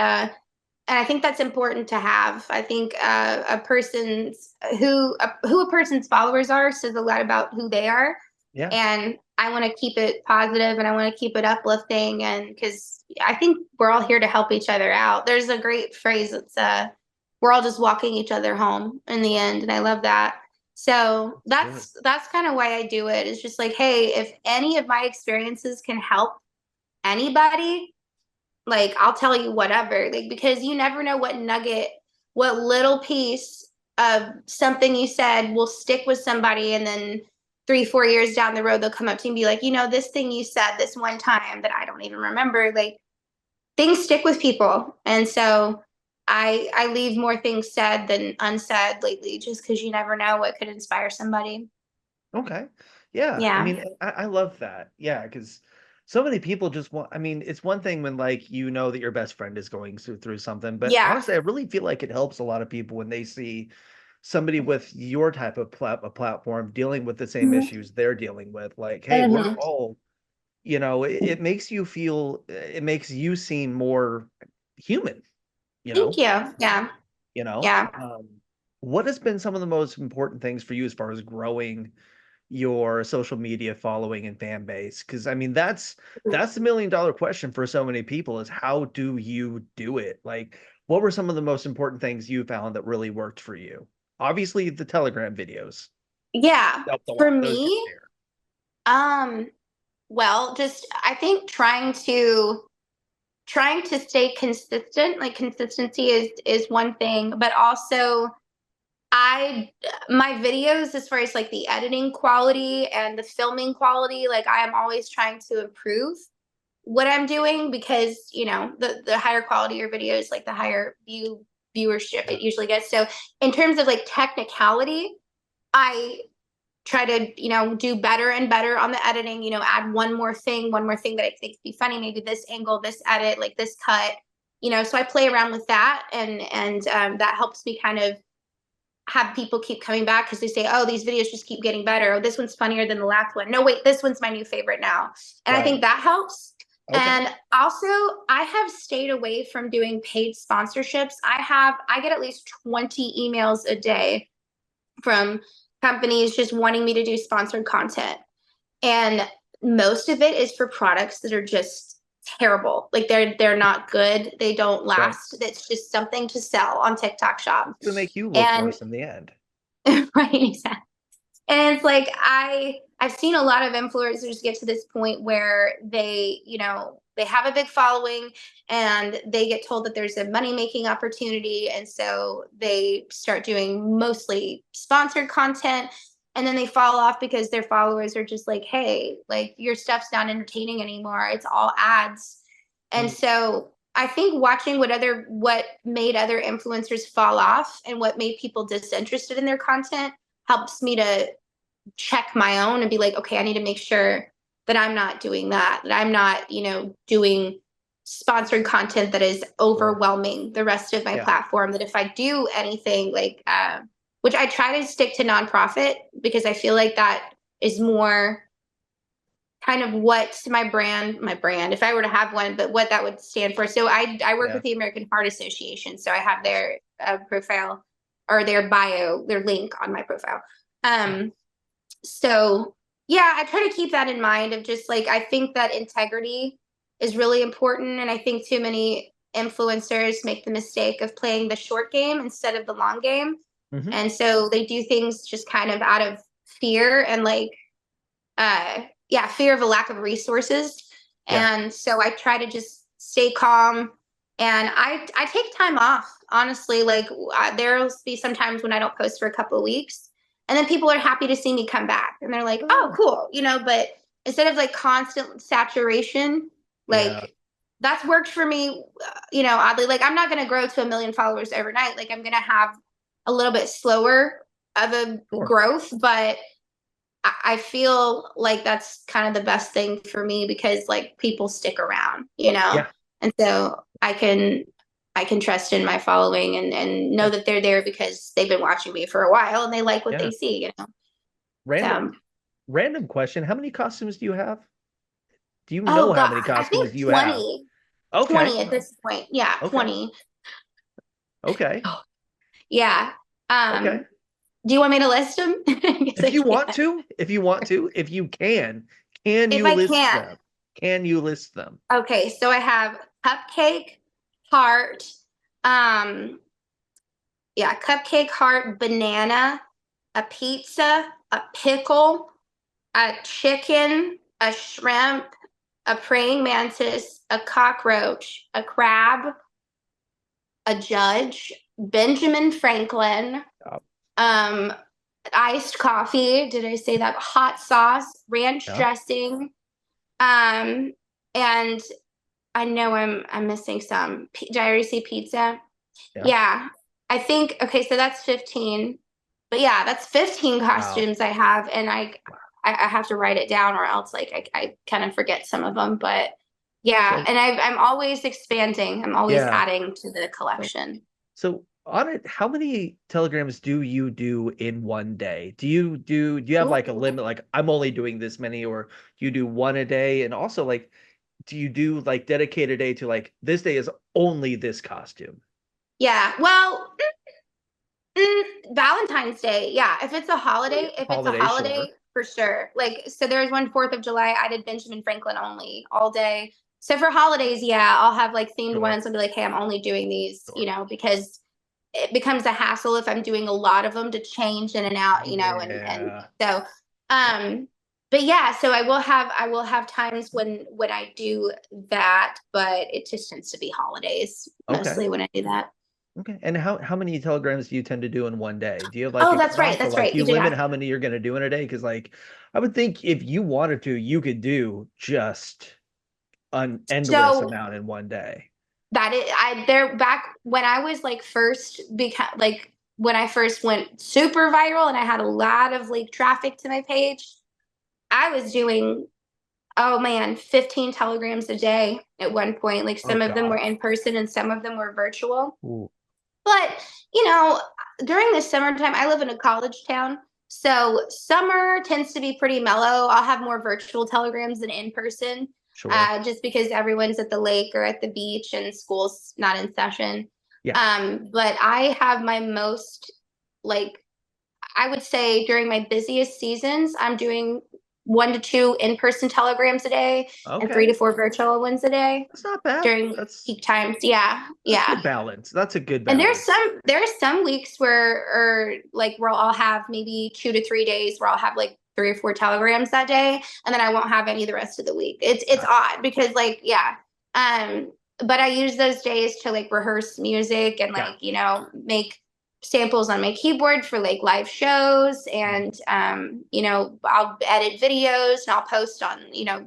I think that's important to have. I think a person's who a person's followers are says a lot about who they are, Yeah. and I want to keep it positive and I want to keep it uplifting, and because I think we're all here to help each other out. There's a great phrase that's we're all just walking each other home in the end, and I love that. So That's good. that's kind of why I do it. It's just like, hey, if any of my experiences can help anybody, like I'll tell you whatever, like because you never know what nugget, what little piece of something you said will stick with somebody, and then 3 4 years down the road they'll come up to you and be like, this thing you said this one time that I don't even remember. Like things stick with people, and so I leave more things said than unsaid lately, just because you never know what could inspire somebody. Okay. Yeah. I Yeah. mean, I love that. Yeah, because so many people just want, I mean, it's one thing when like that your best friend is going through something, but Yeah. honestly, I really feel like it helps a lot of people when they see somebody with your type of a platform dealing with the same Mhm. issues they're dealing with. Like, hey, we're Mhm. all, it makes you feel, it makes you seem more human, you Thank know, you. Yeah. you know. Yeah. What has been some of the most important things for you as far as growing your social media following and fan base? Because I mean, that's the $1 million question for so many people is how do you do it? Like, what were some of the most important things you found that really worked for you? Obviously, the Telegram videos Yeah, helped a for lot. Those get me, shared. um, well, just I think trying to stay consistent. Like consistency is one thing, but also I my videos as far as like the editing quality and the filming quality, like I am always trying to improve what I'm doing because the higher quality your videos, like the higher viewership Yeah. it usually gets. So in terms of like technicality, I try to do better and better on the editing. Add one more thing that I think would be funny, maybe this angle, this edit, like this cut. So I play around with that, and that helps me kind of have people keep coming back because they say, oh, these videos just keep getting better. Oh, this one's funnier than the last one. No, wait, this one's my new favorite now. And I Right. think that helps. Okay. And also, I have stayed away from doing paid sponsorships. I get at least 20 emails a day from companies just wanting me to do sponsored content. And most of it is for products that are just terrible. Like they're not good. They don't Right. last. It's just something to sell on TikTok shop. It's gonna make you look And worse in the end. right, exactly. And it's like I've seen a lot of influencers get to this point where they have a big following and they get told that there's a money making opportunity, and so they start doing mostly sponsored content, and then they fall off because their followers are just like, "Hey, like your stuff's not entertaining anymore. It's all ads." And Mm. so I think watching what made other influencers fall off and what made people disinterested in their content helps me to check my own and be like, okay, I need to make sure that I'm not doing that, that I'm not, doing sponsored content that is Sure. overwhelming the rest of my Yeah. platform. That if I do anything like, which I try to stick to nonprofit because I feel like that is more kind of what my brand, if I were to have one, but what that would stand for. So I work Yeah. with the American Heart Association, so I have their profile or their bio, their link on my profile. Um, so yeah, I try to keep that in mind of just like I think that integrity is really important, and I think too many influencers make the mistake of playing the short game instead of the long game, Hmm. and so they do things just kind of out of fear and like yeah, fear of a lack of resources. Yeah. And so I try to just stay calm, and I take time off, honestly. Like there'll be some times when I don't post for a couple of weeks, and then people are happy to see me come back and they're like, oh Oh, cool, but instead of like constant saturation, yeah. like that's worked for me. Oddly, like I'm not going to grow to 1 million followers overnight. Like I'm going to have a little bit slower of a Sure. growth, but I feel like that's kind of the best thing for me because like people stick around. Yeah. And so I can trust in my following and know Yeah. that they're there because they've been watching me for a while and they like what Yeah. they see. Random So random question. How many costumes do you have? Do you oh know how god, many I costumes think you have? 20, Okay. 20 at this point. Yeah, Okay. 20. Okay. Yeah. Okay. Do you want me to list them? I guess If I you want can. to, if you want to, if you can If you I list can. them? Can you list them? Okay, so I have cupcake, heart, um, yeah, cupcake, heart, banana, a pizza, a pickle, a chicken, a shrimp, a praying mantis, a cockroach, a crab, a judge, Benjamin Franklin, Uh, um, iced coffee. Did I say that? Hot sauce, ranch yeah. dressing, um, and I know I'm missing some. Did I already say pizza? Yeah. Yeah. I think okay, so that's 15. But yeah, that's 15 Wow. costumes I have, and I have to write it down or else like I kind of forget some of them. But yeah, So and I'm always expanding. I'm always yeah. adding to the So collection. so on it, how many telegrams do you do in one day? Do you have like a Ooh. limit, like I'm only doing this many, or do you do one a day? And also like do you do like dedicate a day to like this day is only this costume? Yeah. Well, Valentine's Day. Yeah, if it's a holiday, Holiday, sure. for sure. Like, so there was one 4th of July, I did Benjamin Franklin only all day. So for holidays, yeah, I'll have like themed Sure. ones. I'll be like, hey, I'm only doing these, Sure. because it becomes a hassle if I'm doing a lot of them to change in and out, and Yeah. so, um, but yeah, so I will have times when I do that, but it just tends to be holidays Okay. mostly when I do that. Okay. And how many telegrams do you tend to do in one day? Do you have like Oh, a that's right. cutoff, or That's like right. do you You did limit ask. how many you're gonna do in a day? Because like I would think if you wanted to, you could do just an endless So amount in one day. that is, I there back when I was like first become like when I first went super viral and I had a lot of like traffic to my page, I was doing, oh man, 15 telegrams a day at one point. Like Oh some of them were God. in person and some of them were virtual. Ooh, But, you know, during the summertime, I live in a college town. So summer tends to be pretty mellow. I'll have more virtual telegrams than in person, sure. just because everyone's at the lake or at the beach and school's not in session. Yeah. But I have my most, like, I would say during my busiest seasons, I'm doing 1 to 2 in-person telegrams a day and three Okay. to four virtual ones a day That's not bad. during peak times. Yeah, That's yeah. good balance. That's a good And there's balance. some there's some weeks where or like where I'll have maybe 2 to 3 days where I'll have like 3 or 4 telegrams that day, and then I won't have any the rest of the week. It's Gotcha. odd because like yeah, but I use those days to like rehearse music and Yeah. like make samples on my keyboard for like live shows, Mm. and I'll edit videos and I'll post on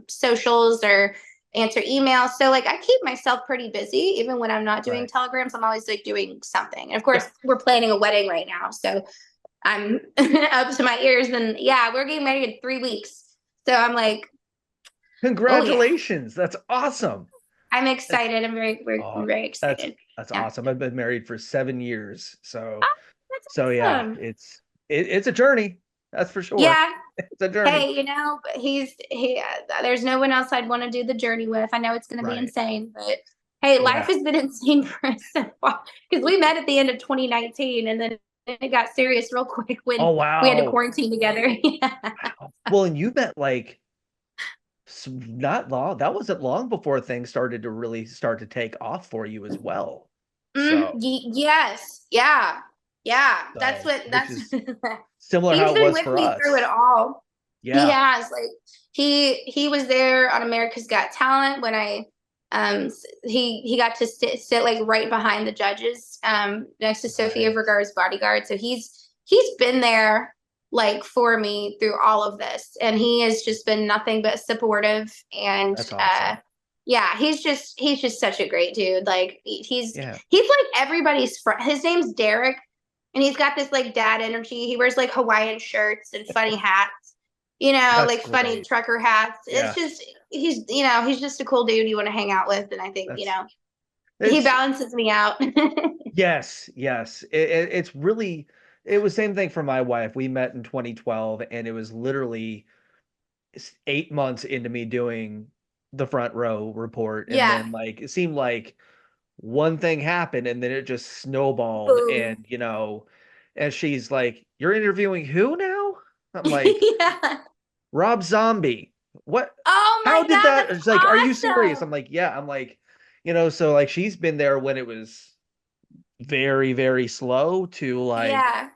socials or answer emails. So like I keep myself pretty busy even when I'm not doing Right. telegrams. I'm always like doing something. And of Yeah. course, we're planning a wedding right now, so I'm up to my ears. And yeah, we're getting married in 3 weeks. So I'm like, oh yeah, Congratulations. That's awesome. I'm That's excited. I'm oh, very that's excited. that's Yeah. awesome. I've been married for 7 years. So Oh, that's yeah, awesome. it's a journey. That's for sure. Yeah. It's a journey. Hey, but there's no one else I'd want to do the journey with. I know it's going to be Right. insane, but hey, life Yeah. has been insane for us so far because we met at the end of 2019, and then it got serious real quick when Oh we had to wow. quarantine together. Yeah. Wow. Well, and you met like not long. That wasn't long before things started to really start to take off for you as well. So, Yes. Yeah. Yeah. so which is similar He's how it been was with for me through it us. all. He Yeah. has like he was there on America's Got Talent when he got to sit like right behind the judges next to Sofia Nice. Vergara's bodyguard. So he's been there like for me through all of this, and he has just been nothing but supportive. And That's awesome. yeah, he's just such a great dude. Like Yeah. he's like everybody's friend. His name's Derek, and he's got this like dad energy. He wears like Hawaiian shirts and funny hats, That's like funny great. trucker hats. It's Yeah. just he's just a cool dude you want to hang out with, and I think That's he it's balances me out. yes, yes. It's really it was same thing for my wife. We met in 2012 and it was literally 8 months into me doing the front row report, and Yeah, then like it seemed like one thing happened and then it just snowballed, boom. and and she's like, "You're interviewing who now?" I'm like, Yeah. "Rob Zombie." What? Oh How my did God, that? that's It's like, "Are you serious?" I'm awesome. like, "Yeah." I'm like, so like she's been there when it was very, very slow to like Yeah,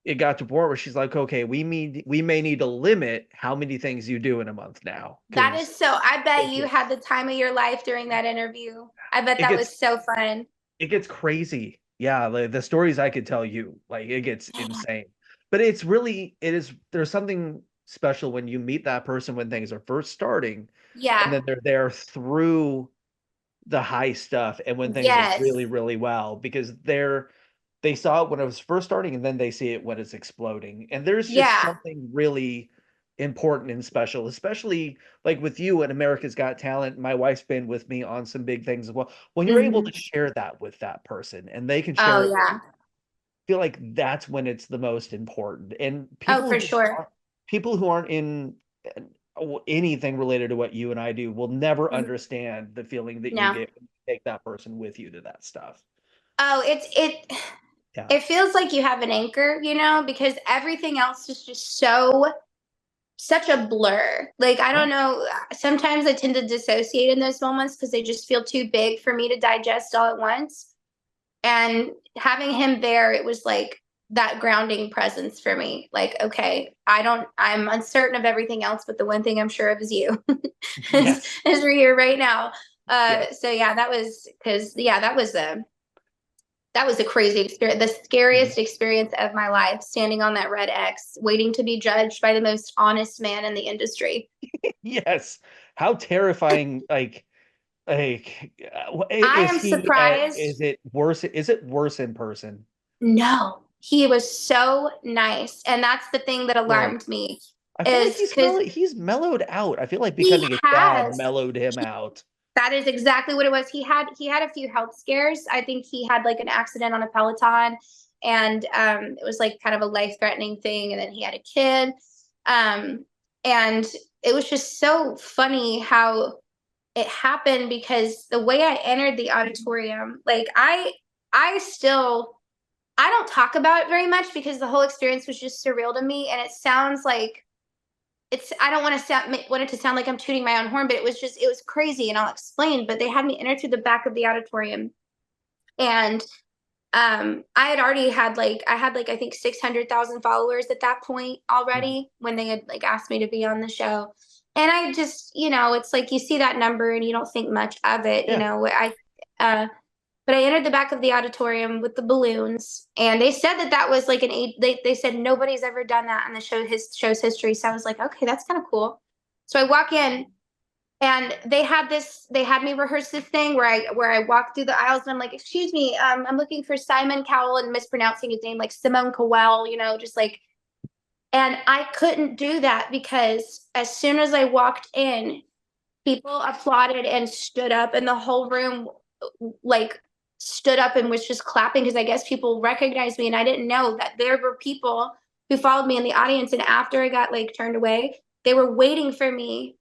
it got to a point where she's like, "Okay, we may need to limit how many things you do in a month now that is because so. I bet it you had gets the time of your life during that interview. I bet it that gets was so fun. it gets crazy." Yeah, the stories I could tell you, like it gets insane. But it's really it is there's something special when you meet that person when things are first starting, and Yeah. then they're there through the high stuff and when things are Yes. really, really well, because they saw it when it was first starting and then they see it when it's exploding. And there's just Yeah. something really important and special, especially like with you and America's Got Talent. My wife's been with me on some big things as well. When you're able Hmm. to share that with that person and they can Oh share it with yeah. feel like that's when it's the most important. And Oh, for sure. people who aren't in anything related to what you and I do will never Mhm. understand the feeling that you No. get when you take that person with you to that stuff. Oh, Yeah. it feels like you have an anchor, because everything else is just so such a blur. Like, I don't know. Sometimes I tend to dissociate in those moments because they just feel too big for me to digest all at once. And having him there, it was like that grounding presence for me. Like, okay, I'm uncertain of everything else, but the one thing I'm sure of is you, Yes. as we're here right now. Yes. So yeah, that was because, yeah, that was a crazy experience, the scariest experience of my life, standing on that red X, waiting to be judged by the most honest man in the industry. Yes. How terrifying, I is am he surprised. is it worse? Is it worse in person? No, he was so nice. And that's the thing that Good. alarmed me I feel like is because he's mellowed out. I feel like he becoming a dad has. mellowed him out. That is exactly what it was. He had a few health scares. I think he had like an accident on a Peloton, and it was like kind of a life threatening thing. And then he had a kid, um, and it was just so funny how it happened because the way I entered the auditorium, like I still I don't talk about it very much because the whole experience was just surreal to me, and it sounds like it's I don't want it to sound like I'm tooting my own horn, but it was crazy, and I'll explain. But they had me enter through the back of the auditorium, and I had already had like I had like I think 600,000 followers at that point Mhm. already when they had like asked me to be on the show, and I just it's like you see that number and you don't think much of it, Yeah. uh, but I entered the back of the auditorium with the balloons, and they said that that was like an eight. They said nobody's ever done that in the show's history. So I was like, okay, that's kind of cool. So I walk in, and they had me rehearse this thing where I walk through the aisles, and I'm like, excuse me, I'm looking for Simon Cowell, and mispronouncing his name like Simone Cowell, just like. And I couldn't do that because as soon as I walked in, people applauded and stood up, and the whole room like stood up and was just clapping because I guess people recognized me, and I didn't know that there were people who followed me in the audience, and after I got like turned away, they were waiting for me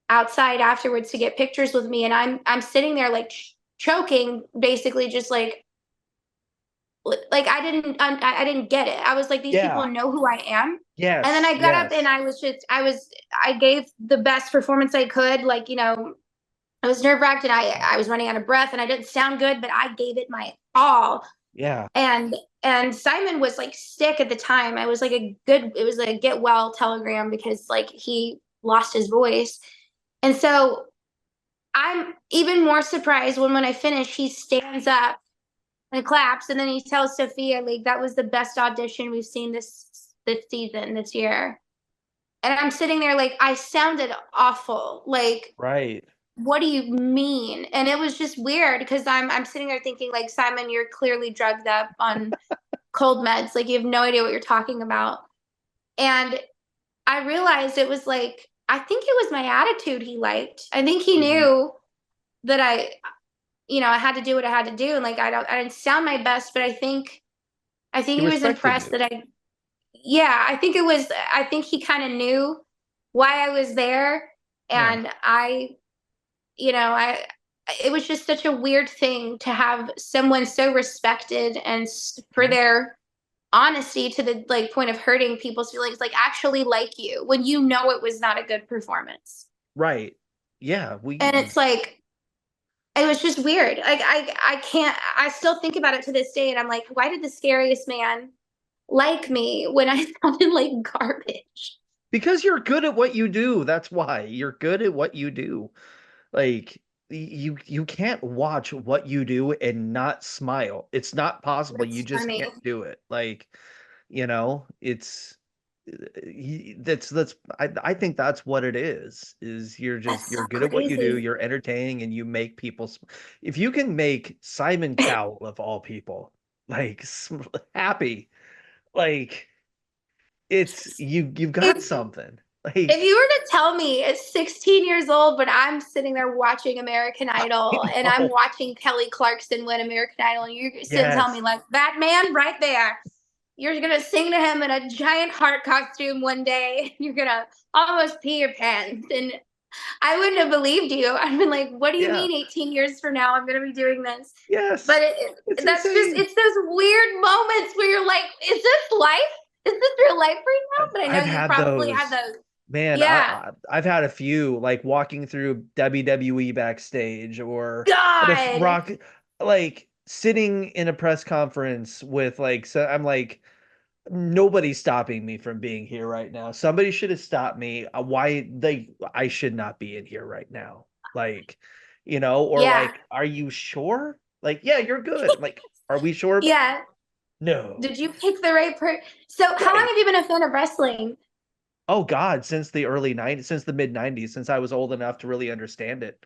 outside afterwards to get pictures with me, and I'm sitting there like choking, basically just like I didn't get it. I was like, these people Yeah. know who I am. And then Yes. I got up and Yes. I gave the best performance I could. Like, I was nerve wracked, and I was running out of breath, and I didn't sound good, but I gave it my all. Yeah. And Simon was like sick at the time. I was like it was like a get well telegram because like he lost his voice. And so I'm even more surprised when I finish, he stands up and claps, and then he tells Sophia, like, that was the best audition we've seen this season, this year. And I'm sitting there like I sounded awful. Like, Right. what do you mean? And it was just weird because I'm sitting there thinking, like, Simon, you're clearly drugged up on cold meds. Like, you have no idea what you're talking about. And I realized it was like, I think it was my attitude he liked. I think he Mhm. knew that I had to do what I had to do. And like I didn't sound my best, but I think He he was respected impressed you. that yeah, I think he kind of knew why I was there. Yeah. And I it was just such a weird thing to have someone so respected and for Mhm. their honesty to the like point of hurting people's feelings, like actually like you when it was not a good performance. Right. Yeah. And it's like it was just weird. Like I can't I still think about it to this day, and I'm like, why did the scariest man like me when I sounded like garbage? Because you're good at what you do. That's why. You're good at what you do. Like you can't watch what you do and not smile. It's not possible. You That's just funny. can't do it. It's that's I think that's what it is That's so you're good at what you do, crazy. you're entertaining, and you make people if you can make Simon Cowell of all people happy, like you've got If something, if you were to tell me at 16 years old, when I'm sitting there watching American I Idol and I'm know. watching Kelly Clarkson win American Idol, and you're sitting tell me Yes. like that man right there, you're gonna sing to him in a giant heart costume one day, you're gonna almost pee your pants, and I wouldn't have believed you. I've been like, what do you Yeah. mean 18 years from now I'm going to be doing this? But Yes. It's that's just, insane. it's those weird moments where you're like, is this life? Is this real life right now? But I know I've you had probably had those. those. Man, Yeah. I've had a few like walking through WWE backstage or at a God. rock like sitting in a press conference with like so I'm like nobody's stopping me from being here right now. Somebody should have stopped me. Why they I should not be in here right now. Like, or Yeah. like, are you sure? Like, yeah, you're good. Like, are we sure? Yeah. No. Did you pick the right person? So how long Right. have you been a fan of wrestling? Oh God, since the early 90s, since the mid 90s, since I was old enough to really understand it,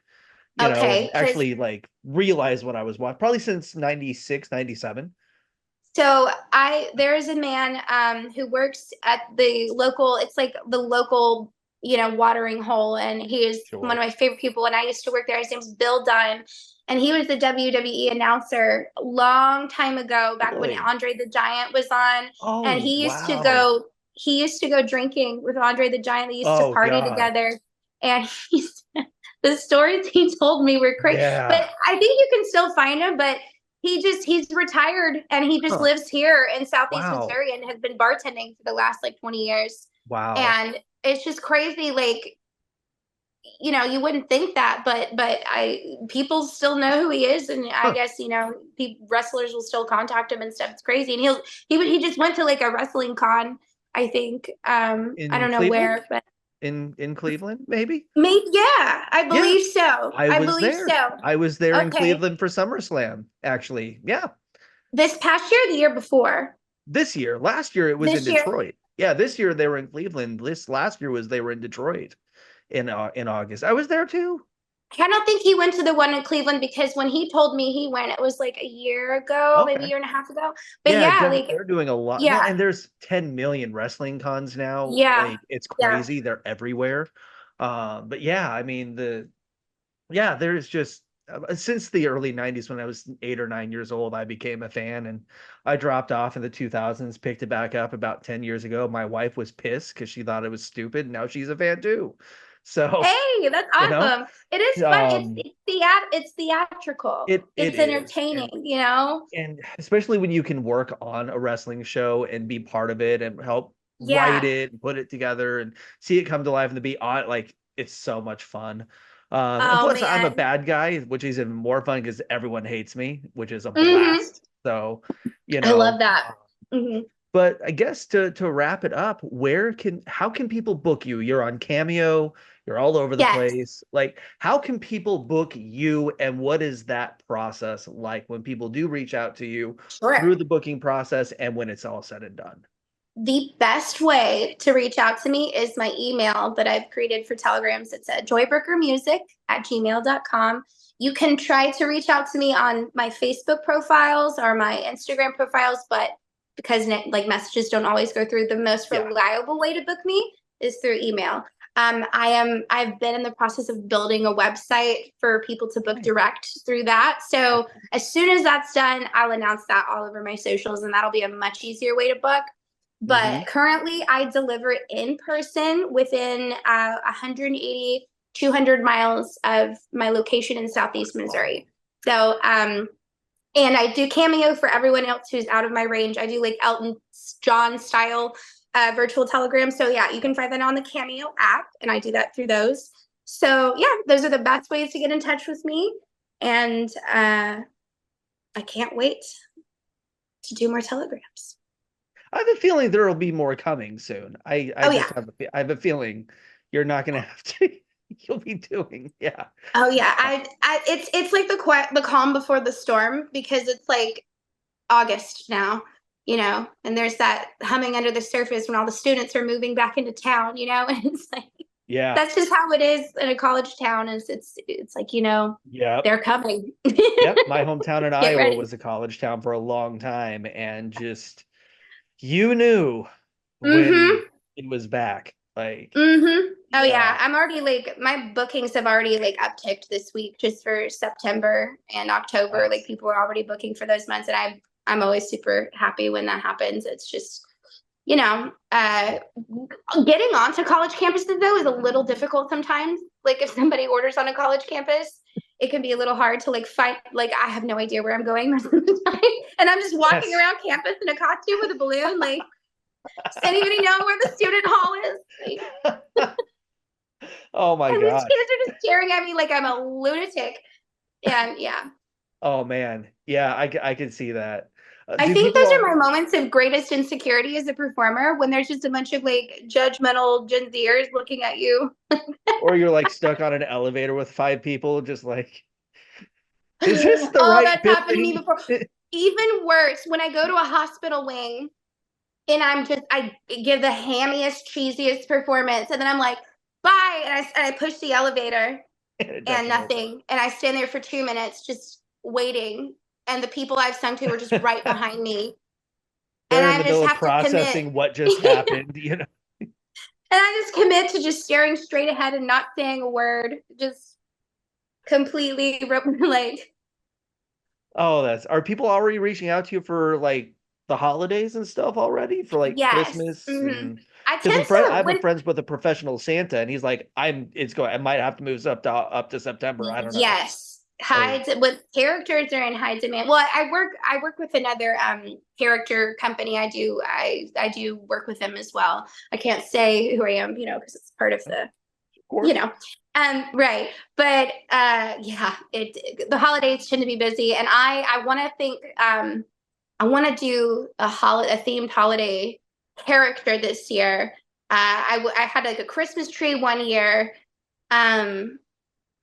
and Okay, because actually like realize what I was watching. Probably since 96, 97. so I there is a man who works at the local, it's like the local, watering hole, and he is one Sure. of my favorite people. And I used to work there. His name's Bill Dunn, and he was the WWE announcer a long time ago, back when Really? Andre the Giant was on. And Oh, he used to wow. go he used to go drinking with Andre the Giant. They used to Oh party God. together, and he's the stories he told me were crazy. But Yeah. I think you can still find him, but he's retired, and he just Huh. lives here in Southeast Wow. Missouri and has been bartending for the last like 20 years. Wow. And it's just crazy. Like, you wouldn't think that, but I people still know who he is, and I Huh. guess wrestlers will still contact him and stuff. It's crazy, and he just went to like a wrestling con. I think I In don't know Cleveland? where, but In Cleveland, maybe? maybe, yeah, I Yeah. believe so. I I was believe there. so. I was there in Okay, Cleveland for SummerSlam, actually. Yeah. this past year, the year before, This year. Last year it was in this year. Detroit. Yeah, this year they were in Cleveland. This last year was they were in Detroit in August. I was there too. I don't think he went to the one in Cleveland, because when he told me he went, it was like a year ago, maybe a Okay. year and a half ago. But Yeah, yeah, like, they're doing a lot. Well, yeah, and there's 10 million wrestling cons now. yeah, Like it's yeah. crazy. They're everywhere. But yeah, I mean yeah, there's just since the early 90s when I was 8 or 9 years old, I became a fan and I dropped off in the 2000s, picked it back up about 10 years ago. My wife was pissed because she thought it was stupid. Now she's a fan too. So, Hey, that's you know, awesome. It is fun. um, It's theatrical. it It's is. entertaining. And especially when you can work on a wrestling show and be part of it and help write Yeah. it and put it together and see it come to life and to be on like it's so much fun. And Oh plus I'm a man. bad guy, which is even more fun because everyone hates me, which is a Hmm. blast. So, you I love know, that. Hmm. but I guess to wrap it up, how can people book you? You're on Cameo, you're all over the Yes, place. Like, how can people book you and what is that process like when people do reach out to you sure. through the booking process and when it's all said and done? The best way to reach out to me is my email that I've created for telegrams. It's at joybrookermusic@gmail.com. You can try to reach out to me on my Facebook profiles or my Instagram profiles, but because like messages don't always go through, the most Yeah. reliable way to book me is through email. I've been in the process of building a website for people to book Nice. direct through that. So Okay. as soon as that's done, I'll announce that all over my socials, and that'll be a much easier way to book. Hmm. But currently, I deliver in person within 180, 200 miles of my location in Southeast Oh, Missouri. So, and I do Cameo for everyone else who's out of my range. I do like Elton John style virtual telegrams. So, yeah, you can find that on the Cameo app, and I do that through those. So, yeah, those are the best ways to get in touch with me. And I can't wait to do more telegrams. I have a feeling there will be more coming soon. I Oh, just yeah. I have a feeling you're not gonna have to you'll be doing, yeah. Oh yeah, it's like the calm before the storm, because it's like August now, and there's that humming under the surface when all the students are moving back into town, and it's like Yeah. that's just how it is in a college town. Is it's like Yep. they're coming. Yep. My hometown in Get Iowa ready. was a college town for a long time, and just you knew when Mm-hmm. it was back. Like, Mm-hmm. Oh yeah. yeah, I'm already like my bookings have already like upticked this week just for September and October. Like Nice. people are already booking for those months, and I'm always super happy when that happens. It's just you know, uh, getting onto college campuses though is a little difficult sometimes. Like if somebody orders on a college campus, it can be a little hard to like find. Like I have no idea where I'm going most of the time, and I'm just walking Yes. around campus in a costume with a balloon. Like Does anybody know where the student hall is? Like, Oh my and these gosh. kids are just staring at me like I'm a lunatic. And yeah, Oh man. Yeah, I can see that. I Do think people those all, are my moments of greatest insecurity as a performer when there's just a bunch of like judgmental Gen Zers looking at you. or you're like stuck on an elevator with five people, just like, is this the Oh, right that's happened to me building? before. Even worse, when I go to a hospital wing and I give the hammiest, cheesiest performance, and then I'm like, bye, and I push the elevator And it and doesn't open. nothing, and I stand there for 2 minutes just waiting, and the people I've sung to were just right behind me, and They're in I the just middle of have to commit. processing what just happened, you know? And I just commit to just staring straight ahead and not saying a word, just completely like Oh, are people already reaching out to you for like the holidays and stuff already for like yes. Christmas Mm-hmm. and I because tend I to have a when friends with a professional Santa and he's like, I might have to move up to September. I don't know. yes, Like, hides with characters are in high demand. Well, I work with another character company. I do work with them as well. I can't say who I am, because it's part of of the you course. know right, but yeah, the holidays tend to be busy, and I want to think I want to do a themed holiday character this year. I had like a Christmas tree one year, um,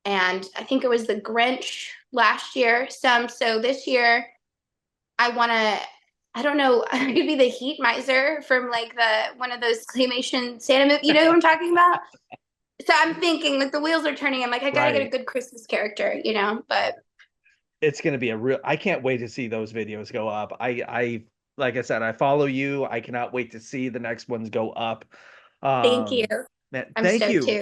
and I think it was the Grinch last year. So this year I want to. I don't know. I could be the Heat Miser from like the one of those claymation Santa movie. You know what I'm talking about? So I'm thinking like the wheels are turning. I'm like, I gotta get a Right. good Christmas character. But It's gonna be a real I can't wait to see those videos go up. Like I said, I follow you. I cannot wait to see the next ones go up. thank you. Man, I'm thank stoked you. too.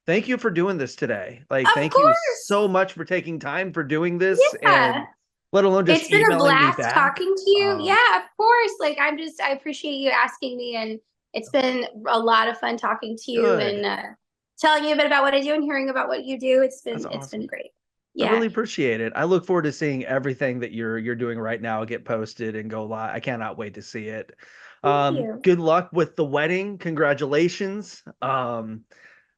Thank you for doing this today. Like, Of thank you course. so much for taking time for doing this Yeah. and let alone just It's been a emailing me blast back. talking to you. Um, Yeah, of course. Like I appreciate you asking me, and it's been a lot of fun talking to you and Good. telling you a bit about what I do and hearing about what you do. That's It's been awesome. great. I Yeah. really appreciate it. I look forward to seeing everything that you're doing right now get posted and go live. I cannot wait to see it. Thank you. Good luck with the wedding. Congratulations.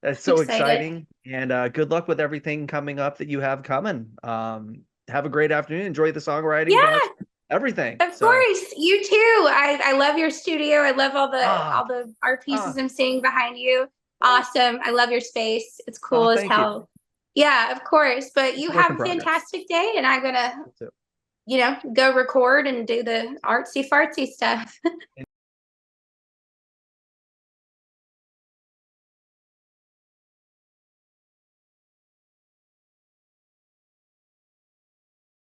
That's I'm so excited. exciting. And good luck with everything coming up that you have coming. Have a great afternoon. Enjoy the songwriting batch, Yeah, everything. of So, course. You too. I love your studio. I love ah, all the art pieces ah, I'm seeing behind you. ah, Awesome. I love your space. It's ah, cool as thank you. hell. Yeah, of course. But It's you a work in have a progress. fantastic day, and I'm gonna That's it. go record and do the artsy fartsy stuff.